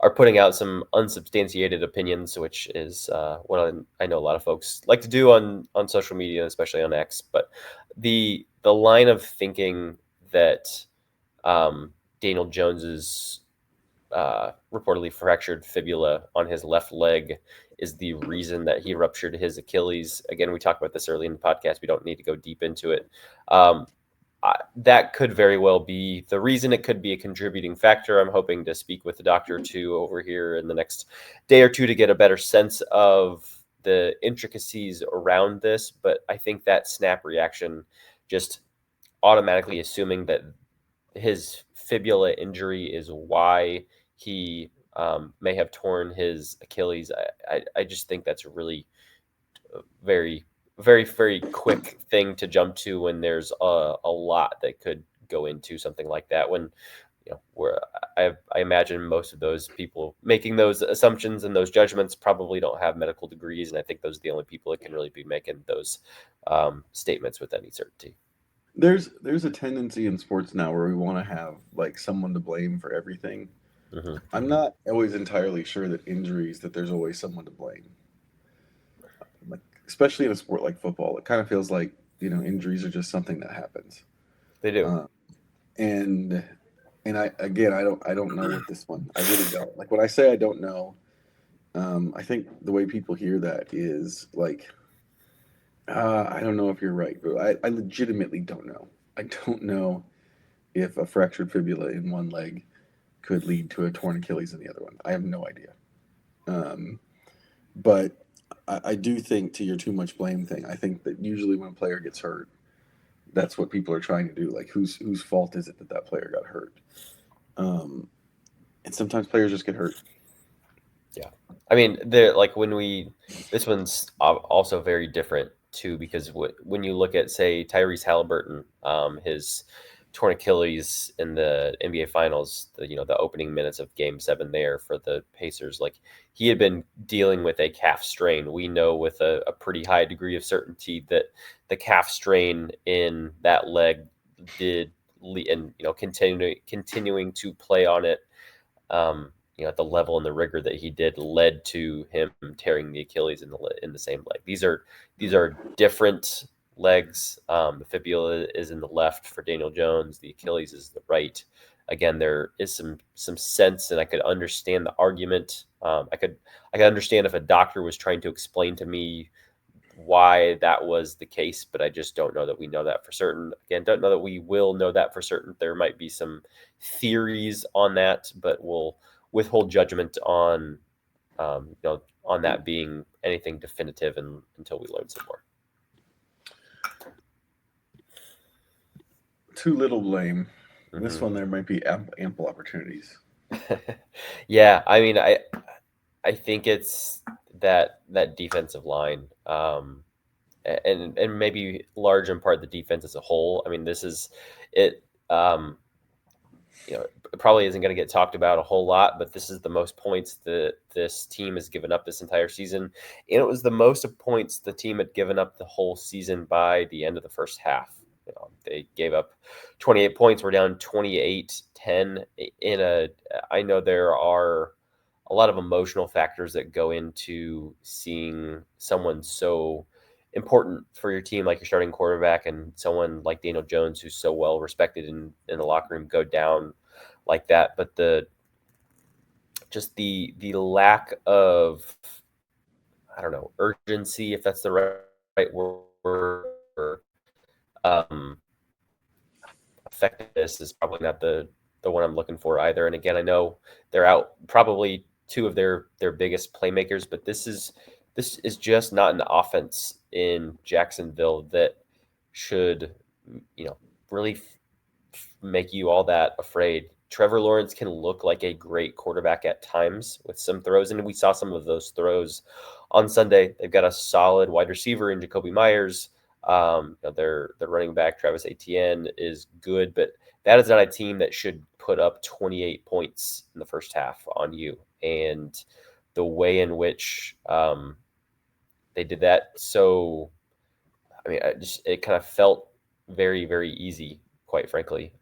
are putting out some unsubstantiated opinions, which is what I know a lot of folks like to do on social media, especially on X. But the line of thinking that Daniel Jones's reportedly fractured fibula on his left leg is the reason that he ruptured his Achilles. Again, we talked about this early in the podcast. We don't need to go deep into it. That could very well be the reason. It could be a contributing factor. I'm hoping to speak with the doctor too over here in the next day or two to get a better sense of the intricacies around this. But I think that snap reaction, just automatically assuming that his fibula injury is why he may have torn his Achilles. I just think that's a really very, very, very quick thing to jump to when there's a lot that could go into something like that. When where I imagine most of those people making those assumptions and those judgments probably don't have medical degrees, and I think those are the only people that can really be making those statements with any certainty. There's a tendency in sports now where we want to have like someone to blame for everything. Hmm. I'm not always entirely sure that there's always someone to blame. Like, especially in a sport like football, it kind of feels like, injuries are just something that happens. They do. Uh, and I don't know with this one. I really don't. Like when I say I don't know, I think the way people hear that is like, I don't know if you're right, but I legitimately don't know. I don't know if a fractured fibula in one leg could lead to a torn Achilles in the other one. I have no idea. Um, but I do think, to your too much blame thing, I think that usually when a player gets hurt, that's what people are trying to do. Like, whose fault is it that that player got hurt? Um, and sometimes players just get hurt. Yeah. I mean, like when this one's also very different too, because when you look at, say, Tyrese Halliburton, his torn Achilles in the NBA Finals, the opening minutes of Game 7 there for the Pacers, like he had been dealing with a calf strain. We know with a pretty high degree of certainty that the calf strain in that leg did, and continuing to play on it, at the level and the rigor that he did, led to him tearing the Achilles in the same leg. These are different legs. The fibula is in the left for Daniel Jones. The Achilles is the right. Again, there is some sense, and I could understand the argument. I could understand if a doctor was trying to explain to me why that was the case, but I just don't know that we know that for certain. Again, don't know that we will know that for certain. There might be some theories on that, but we'll withhold judgment on that being anything definitive until we learn some more. Too little blame. This Hmm. one, there might be ample opportunities. Yeah, I mean, I think it's that defensive line, and maybe large in part the defense as a whole. I mean, this is it. It probably isn't going to get talked about a whole lot, but this is the most points that this team has given up this entire season. And it was the most of points the team had given up the whole season by the end of the first half. They gave up 28 points. We're down 28-10 I know there are a lot of emotional factors that go into seeing someone so important for your team, like your starting quarterback, and someone like Daniel Jones, who's so well respected in the locker room, go down like that. But the lack of, I don't know, urgency, if that's the right word, or um, effectiveness is probably not the one I'm looking for either. And again, I know they're out probably two of their biggest playmakers, but this is just not an offense in Jacksonville that should, you know, really make you all that afraid. Trevor Lawrence can look like a great quarterback at times with some throws, and we saw some of those throws on Sunday. They've got a solid wide receiver in Jacoby Myers. Their running back Travis Etienne is good, but that is not a team that should put up 28 points in the first half on you. And the way in which they did that, so I mean, it kind of felt very, very easy, quite frankly.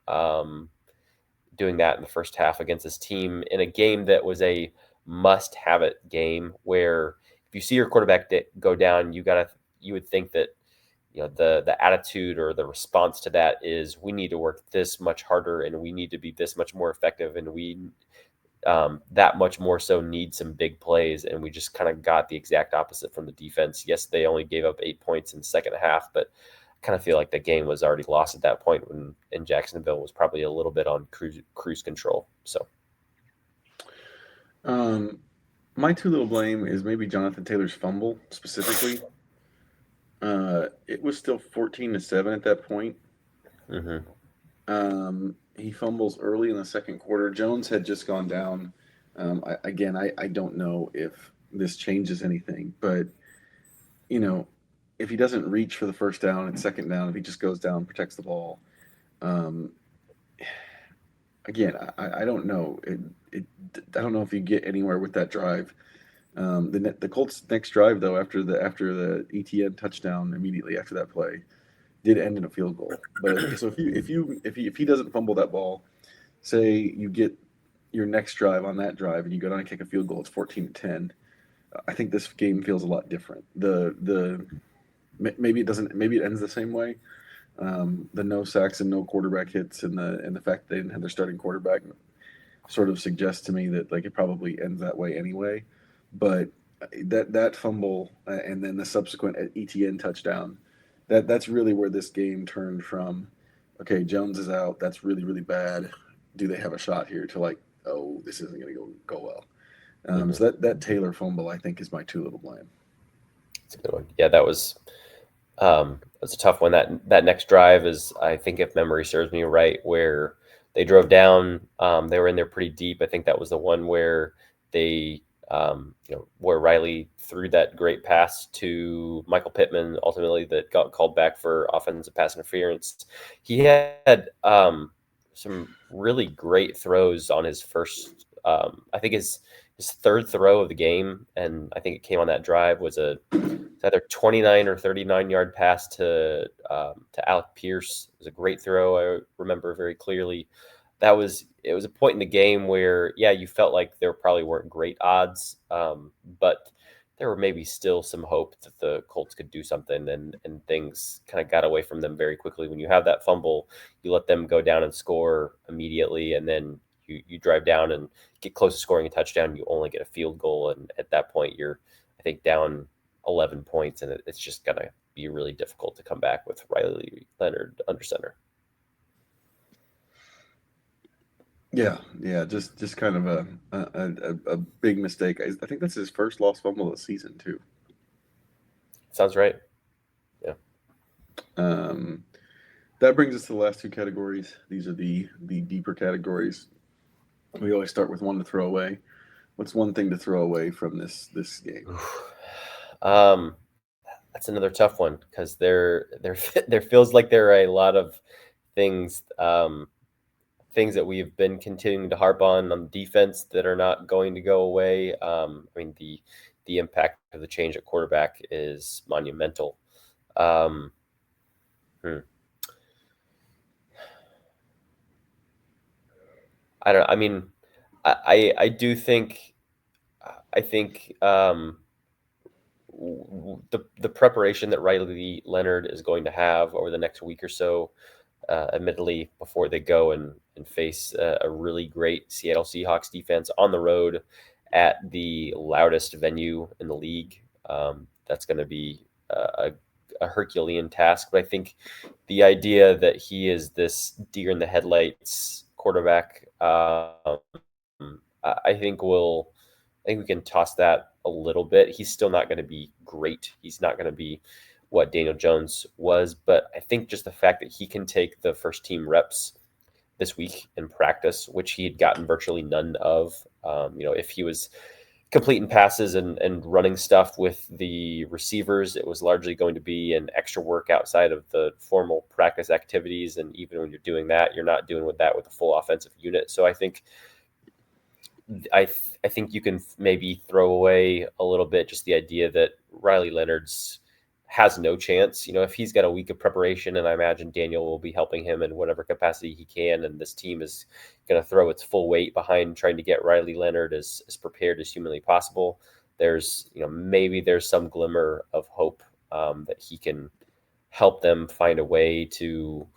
Doing that in the first half against this team in a game that was a must-have-it game, where if you see your quarterback go down, you would think that the attitude or the response to that is, we need to work this much harder and we need to be this much more effective, and we that much more so need some big plays. And we just kind of got the exact opposite from the defense. Yes, they only gave up 8 points in the second half, but I kind of feel like the game was already lost at that point when in Jacksonville was probably a little bit on cruise control. So Um, my too little blame is maybe Jonathan Taylor's fumble specifically. It was still 14-7 at that point. mhm. He fumbles early in the second quarter. Jones had just gone down. I don't know if this changes anything, but you know, if he doesn't reach for the first down and second down, if he just goes down, protects the ball, um, again, I don't know. I don't know if you get anywhere with that drive. The Colts' next drive, though, after the ETN touchdown immediately after that play, did end in a field goal. But so if he doesn't fumble that ball, say you get your next drive on that drive and you go down and kick a field goal, it's 14-10. I think this game feels a lot different. The maybe it doesn't. Maybe it ends the same way. The no sacks and no quarterback hits, and the fact that they didn't have their starting quarterback sort of suggests to me that like it probably ends that way anyway. But that fumble and then the subsequent ETN touchdown, that's really where this game turned from. Okay, Jones is out. That's really really bad. Do they have a shot here? To like, oh, this isn't going to go well. Mhm. So that Taylor fumble, I think, is my too little blame. It's a good one. Yeah, that was a tough one. That next drive is, I think, if memory serves me right, where they drove down. They were in there pretty deep. I think that was the one where they, where Riley threw that great pass to Michael Pittman, ultimately that got called back for offensive pass interference. He had some really great throws on his first. I think his third throw of the game, and I think it came on that drive, was it's either 29 or 39-yard pass to Alec Pierce. It was a great throw. I remember very clearly. It was a point in the game where, yeah, you felt like there probably weren't great odds, but there were maybe still some hope that the Colts could do something, and things kind of got away from them very quickly. When you have that fumble, you let them go down and score immediately, and then you drive down and get close to scoring a touchdown. You only get a field goal, and at that point, you're, I think, down 11 points, and it's just going to be really difficult to come back with Riley Leonard under center. Yeah, just kind of a big mistake. I think that's his first lost fumble of the season too. Sounds right. Yeah. Um, that brings us to the last two categories. These are the deeper categories. We always start with one to throw away. What's one thing to throw away from this game? um, that's another tough one because there there feels like there are a lot of things things that we've been continuing to harp on defense that are not going to go away. I mean, the impact of the change at quarterback is monumental. Um, hmm. I don't. I mean, I do think I think the preparation that Riley Leonard is going to have over the next week or so, admittedly, before they go and face a really great Seattle Seahawks defense on the road at the loudest venue in the league. That's going to be a Herculean task. But I think the idea that he is this deer in the headlights quarterback, I think we can toss that a little bit. He's still not going to be great. He's not going to be what Daniel Jones was, but I think just the fact that he can take the first team reps this week in practice, which he had gotten virtually none of. If he was completing passes and running stuff with the receivers, it was largely going to be an extra work outside of the formal practice activities. And even when you're doing that, you're not doing with that with a full offensive unit. So I think I think you can maybe throw away a little bit just the idea that Riley Leonard's has no chance. If he's got a week of preparation, and I imagine Daniel will be helping him in whatever capacity he can, and this team is going to throw its full weight behind trying to get Riley Leonard as prepared as humanly possible. Maybe there's some glimmer of hope that he can help them find a way to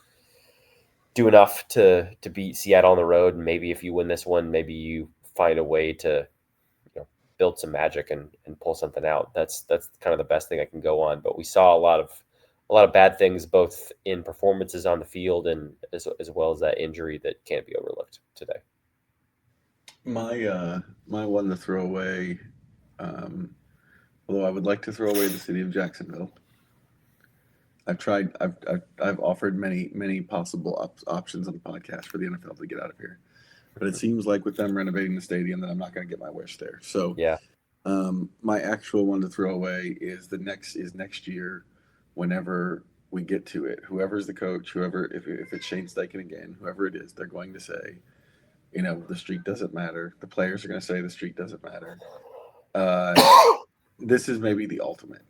do enough to beat Seattle on the road. And maybe if you win this one, maybe you find a way to build some magic and pull something out. That's kind of the best thing I can go on. But we saw a lot of bad things both in performances on the field and as well as that injury that can't be overlooked today. My one to throw away, um, although I would like to throw away the city of Jacksonville. I've tried. I've offered many possible options on the podcast for the NFL to get out of here, but it seems like with them renovating the stadium that I'm not going to get my wish there. So Yeah. my actual one to throw away is next year, whenever we get to it. Whoever's the coach, whoever, if it's Shane Steichen again, whoever it is, they're going to say, the streak doesn't matter. The players are going to say the streak doesn't matter. Uh, this is maybe the ultimate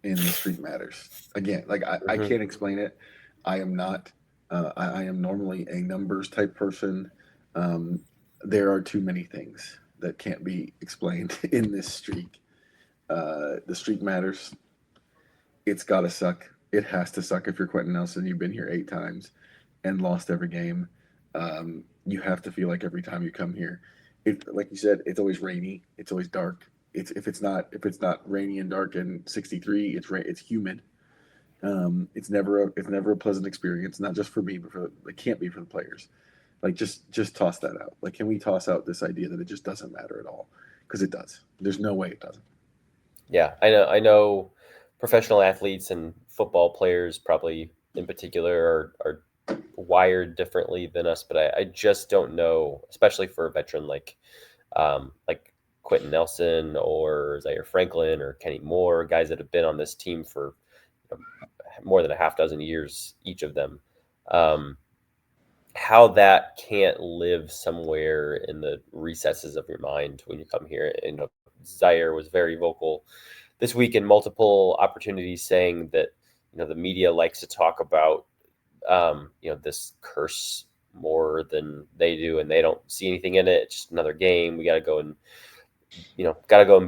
in the streak matters. Again, like I Mhm. can't explain it. I am not. I am normally a numbers type person. Um, there are too many things that can't be explained in this streak. The streak matters. It's got to suck. It has to suck if you're Quentin Nelson. You've been here 8 times and lost every game. You have to feel like every time you come here, like you said, it's always rainy. It's always dark. If it's not rainy and dark and 63, it's humid. It's never a pleasant experience. Not just for me, but it can't be for the players. Like just toss that out. Like, can we toss out this idea that it just doesn't matter at all? Because it does. There's no way it doesn't. Yeah, I know. I know professional athletes and football players probably in particular are wired differently than us, but I just don't know, especially for a veteran like Quentin Nelson or Zaire Franklin or Kenny Moore, guys that have been on this team for more than a half dozen years, each of them. Um, how that can't live somewhere in the recesses of your mind when you come here. And Zaire was very vocal this week in multiple opportunities, saying that the media likes to talk about this curse more than they do, and they don't see anything in it. It's just another game. We got to go and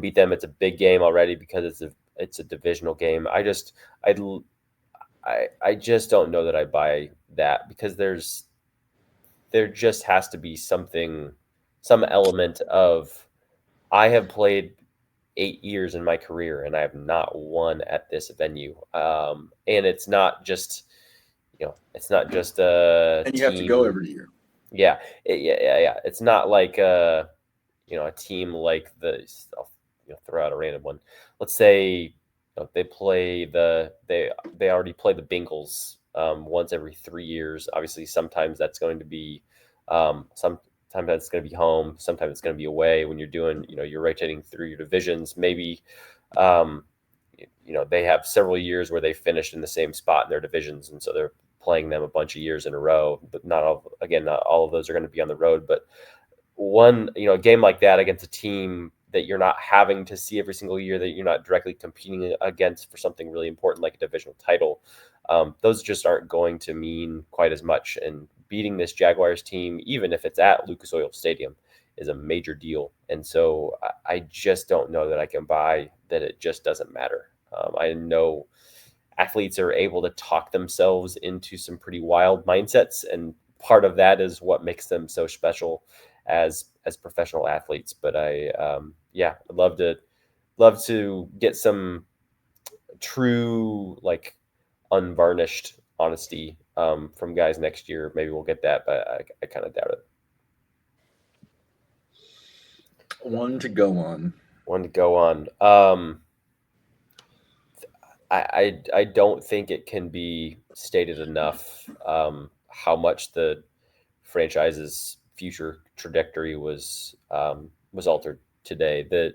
beat them. It's a big game already because it's a divisional game. I just don't know that I buy that, because there just has to be some element of, I have played 8 years in my career and I have not won at this venue. And it's not just a And you have to go team. every year. Yeah. Yeah. It's not like a team like I'll throw out a random one. Let's say they already play the Bengals once every 3 years. Obviously, sometimes that's going to be sometimes that's going to be home. Sometimes it's going to be away. When you're doing, you're rotating through your divisions. Maybe um, they have several years where they finished in the same spot in their divisions, and so they're playing them a bunch of years in a row. But not all of those are going to be on the road. But a game like that against a team that you're not having to see every single year, that you're not directly competing against for something really important like a divisional title, those just aren't going to mean quite as much. And beating this Jaguars team, even if it's at Lucas Oil Stadium, is a major deal. And so I just don't know that I can buy that it just doesn't matter. I know athletes are able to talk themselves into some pretty wild mindsets, and part of that is what makes them so special as professional athletes. But I'd love to get some true, like, unvarnished honesty from guys next year. Maybe we'll get that, but I kind of doubt it. One to go on. One to go on. I don't think it can be stated enough how much the franchise's future trajectory was altered today. That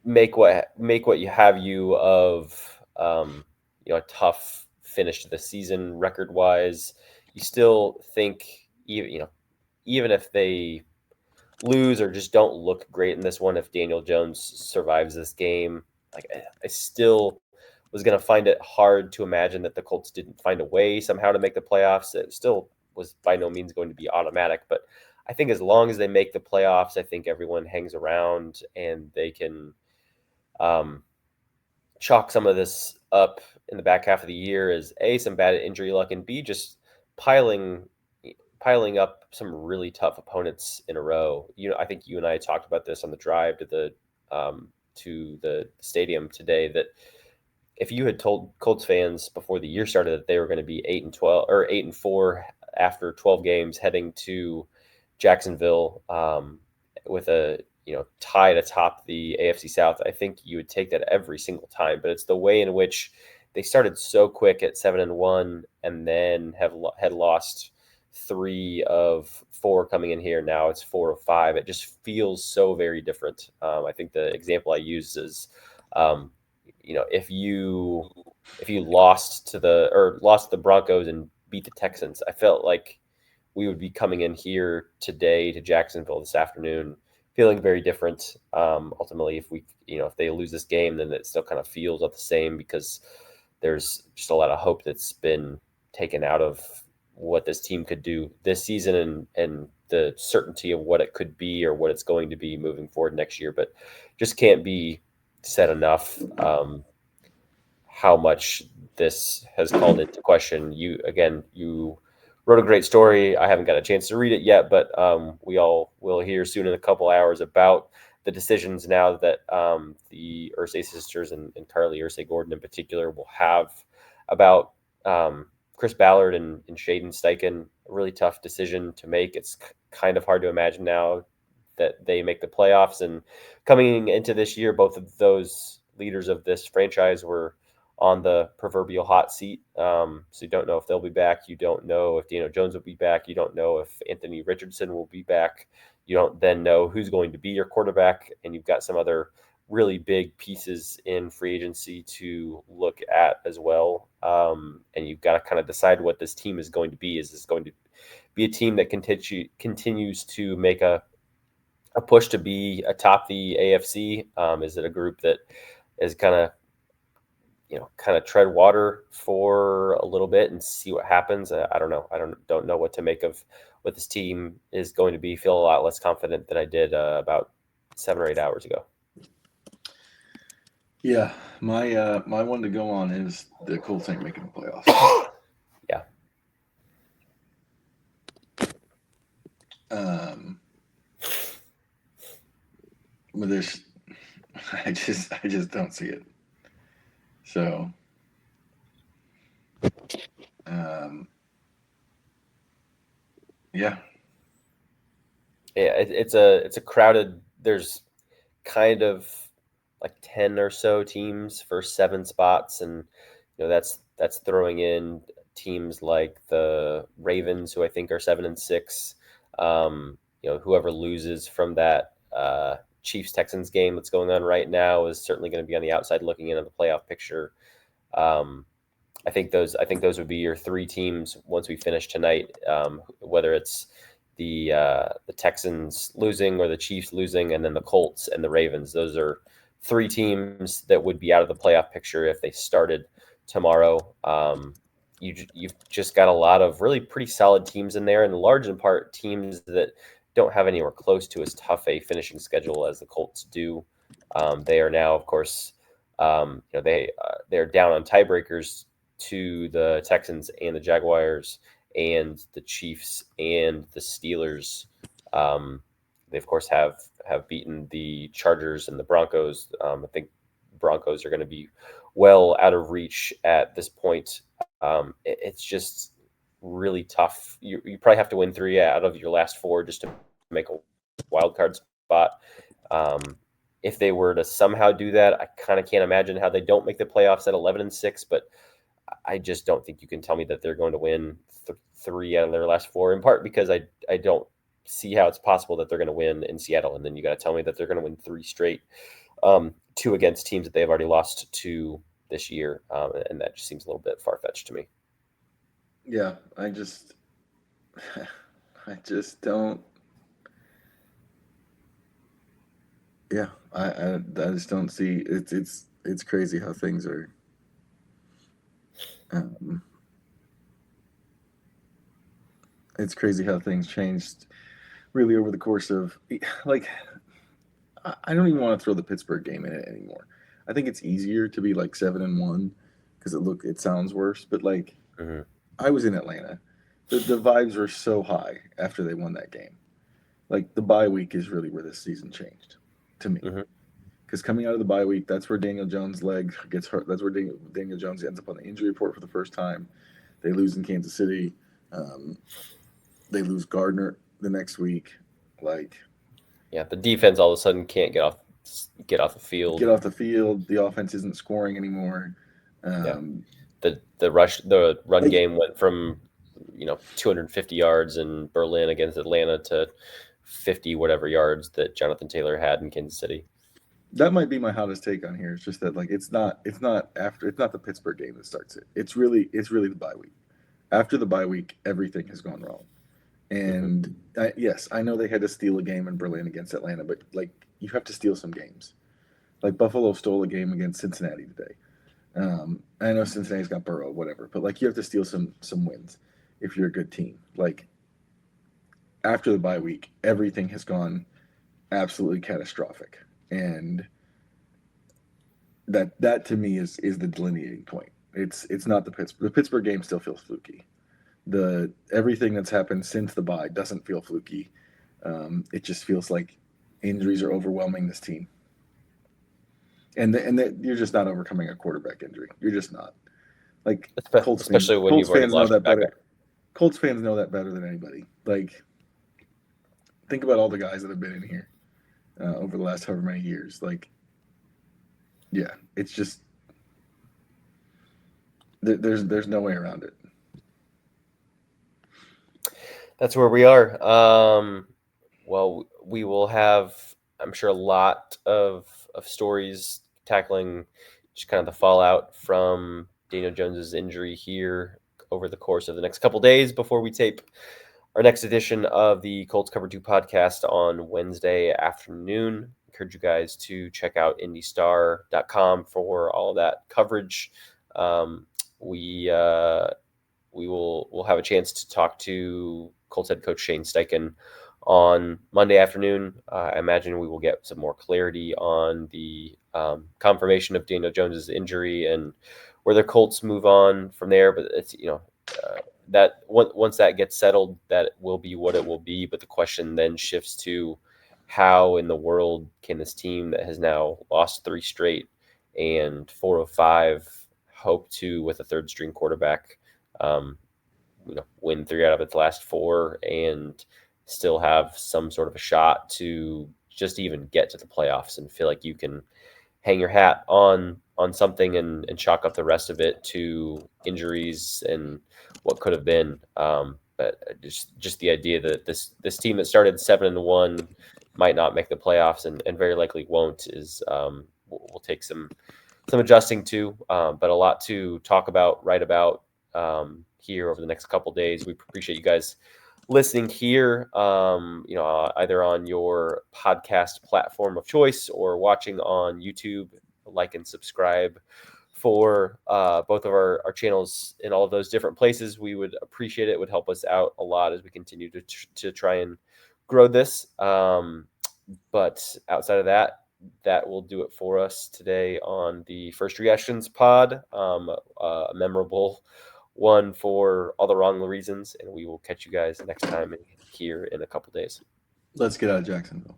make what you have you of a tough finish to the season record wise. You still think, even if they lose or just don't look great in this one, if Daniel Jones survives this game, like, I still was going to find it hard to imagine that the Colts didn't find a way somehow to make the playoffs. It still was by no means going to be automatic, but I think as long as they make the playoffs, I think everyone hangs around and they can chalk some of this up in the back half of the year as A, some bad injury luck, and B, just piling up some really tough opponents in a row. I think you and I talked about this on the drive to the stadium today, that if you had told Colts fans before the year started that they were going to be 8-12 or 8-4 after 12 games, heading to Jacksonville with a tied atop the AFC South, I think you would take that every single time. But it's the way in which they started so quick at 7-1 and then had lost 3 of 4 coming in here. Now it's 4 of 5. It just feels so very different. I think the example I use is, if you lost to the Broncos and beat the Texans, I felt like we would be coming in here today to Jacksonville this afternoon feeling very different. Ultimately, if they lose this game, then it still kind of feels not the same, because there's just a lot of hope that's been taken out of what this team could do this season and the certainty of what it could be or what it's going to be moving forward next year. But just can't be said enough how much this has called into question. You wrote a great story. I haven't got a chance to read it yet, but we all will hear soon in a couple hours about the decisions now that the Irsay sisters and Carly Irsay Gordon in particular will have about Chris Ballard and Shaden Steichen. A really tough decision to make. It's kind of hard to imagine now that they make the playoffs. And coming into this year, both of those leaders of this franchise were on the proverbial hot seat. So you don't know if they'll be back. You don't know if Daniel Jones will be back. You don't know if Anthony Richardson will be back. You don't then know who's going to be your quarterback. And you've got some other really big pieces in free agency to look at as well. And you've got to kind of decide what this team is going to be. Is this going to be a team that continues to make a push to be atop the AFC? Is it a group that is kind of tread water for a little bit and see what happens? I don't know. I don't know what to make of what this team is going to be. Feel a lot less confident than I did about 7 or 8 hours ago. Yeah, my one to go on is the Colts ain't making the playoffs. Yeah. But I just don't see it. So, yeah. It's a crowded. There's kind of like 10 or so teams for 7 spots, and that's throwing in teams like the Ravens, who I think are 7-6. Whoever loses from that Chiefs Texans game that's going on right now is certainly going to be on the outside looking into the playoff picture. I think those would be your 3 teams once we finish tonight. Whether it's the Texans losing or the Chiefs losing, and then the Colts and the Ravens. Those are 3 teams that would be out of the playoff picture if they started tomorrow. You've just got a lot of really pretty solid teams in there, and large in part teams that don't have anywhere close to as tough a finishing schedule as the Colts do. They are now, of course, they're down on tiebreakers to the Texans and the Jaguars and the Chiefs and the Steelers. They, of course, have beaten the Chargers and the Broncos. I think Broncos are going to be well out of reach at this point. It's just really tough. You probably have to win 3 out of your last 4 just to make a wild card spot. If they were to somehow do that, I kind of can't imagine how they don't make the playoffs at 11-6, but I just don't think you can tell me that they're going to win 3 out of their last 4, in part because I don't see how it's possible that they're going to win in Seattle. And then you got to tell me that they're going to win 3 straight, 2 against teams that they've already lost to this year. And that just seems a little bit far-fetched to me. Yeah, I just don't. Yeah, I just don't see it's crazy how things are. It's crazy how things changed really over the course of, like, I don't even want to throw the Pittsburgh game in it anymore. I think it's easier to be like 7-1 because it sounds worse, but like I was in Atlanta. The vibes were so high after they won that game. Like the bye week is really where this season changed to me. Because coming out of the bye week, that's where Daniel Jones' leg gets hurt. That's where Daniel Jones ends up on the injury report for the first time. They lose in Kansas City. They lose Gardner the next week. The defense all of a sudden can't get off the field. The offense isn't scoring anymore. The run game went from 250 yards in Berlin against Atlanta to 50 whatever yards that Jonathan Taylor had in Kansas City. That might be my hottest take on here. It's just that it's not the Pittsburgh game that starts it. It's really the bye week. After the bye week, everything has gone wrong. And yes, I know they had to steal a game in Berlin against Atlanta, but you have to steal some games. Like Buffalo stole a game against Cincinnati today. I know Cincinnati's got Burrow, whatever, but you have to steal some wins if you're a good team. after the bye week, everything has gone absolutely catastrophic, and that to me is the delineating point. It's not the Pittsburgh game still feels fluky. The everything that's happened since the bye doesn't feel fluky. It just feels like injuries are overwhelming this team, and you're just not overcoming a quarterback injury. You're just not. Like especially when Colts you've already fans know lost that your better. backup. Colts fans know that better than anybody. Like, think about all the guys that have been in here over the last however many years. Like, yeah, it's just there's no way around it. That's where we are. Well, we will have, I'm sure, a lot of stories tackling just kind of the fallout from Daniel Jones's injury here over the course of the next couple days before we tape our next edition of the Colts Cover 2 podcast on Wednesday afternoon. Encourage you guys to check out IndyStar.com for all of that coverage. We'll have a chance to talk to Colts head coach Shane Steichen on Monday afternoon. I imagine we will get some more clarity on the confirmation of Daniel Jones's injury and where the Colts move on from there. But it's that once that gets settled, that will be what it will be. But the question then shifts to how in the world can this team that has now lost 3 straight and 4 of 5 hope to, with a third string quarterback, win 3 out of its last 4 and still have some sort of a shot to just even get to the playoffs and feel like you can hang your hat on something and chalk up the rest of it to injuries and what could have been. But just the idea that this team that started 7-1 might not make the playoffs and very likely won't is will take some adjusting to, but a lot to talk about, write about here over the next couple days. We appreciate you guys listening here, either on your podcast platform of choice or watching on YouTube. Like and subscribe for both of our channels in all of those different places. We would appreciate it. It would help us out a lot as we continue to try and grow this. But outside of that, that will do it for us today on the First Reactions pod. A memorable one for all the wrong reasons, and we will catch you guys next time here in a couple days. Let's get out of Jacksonville.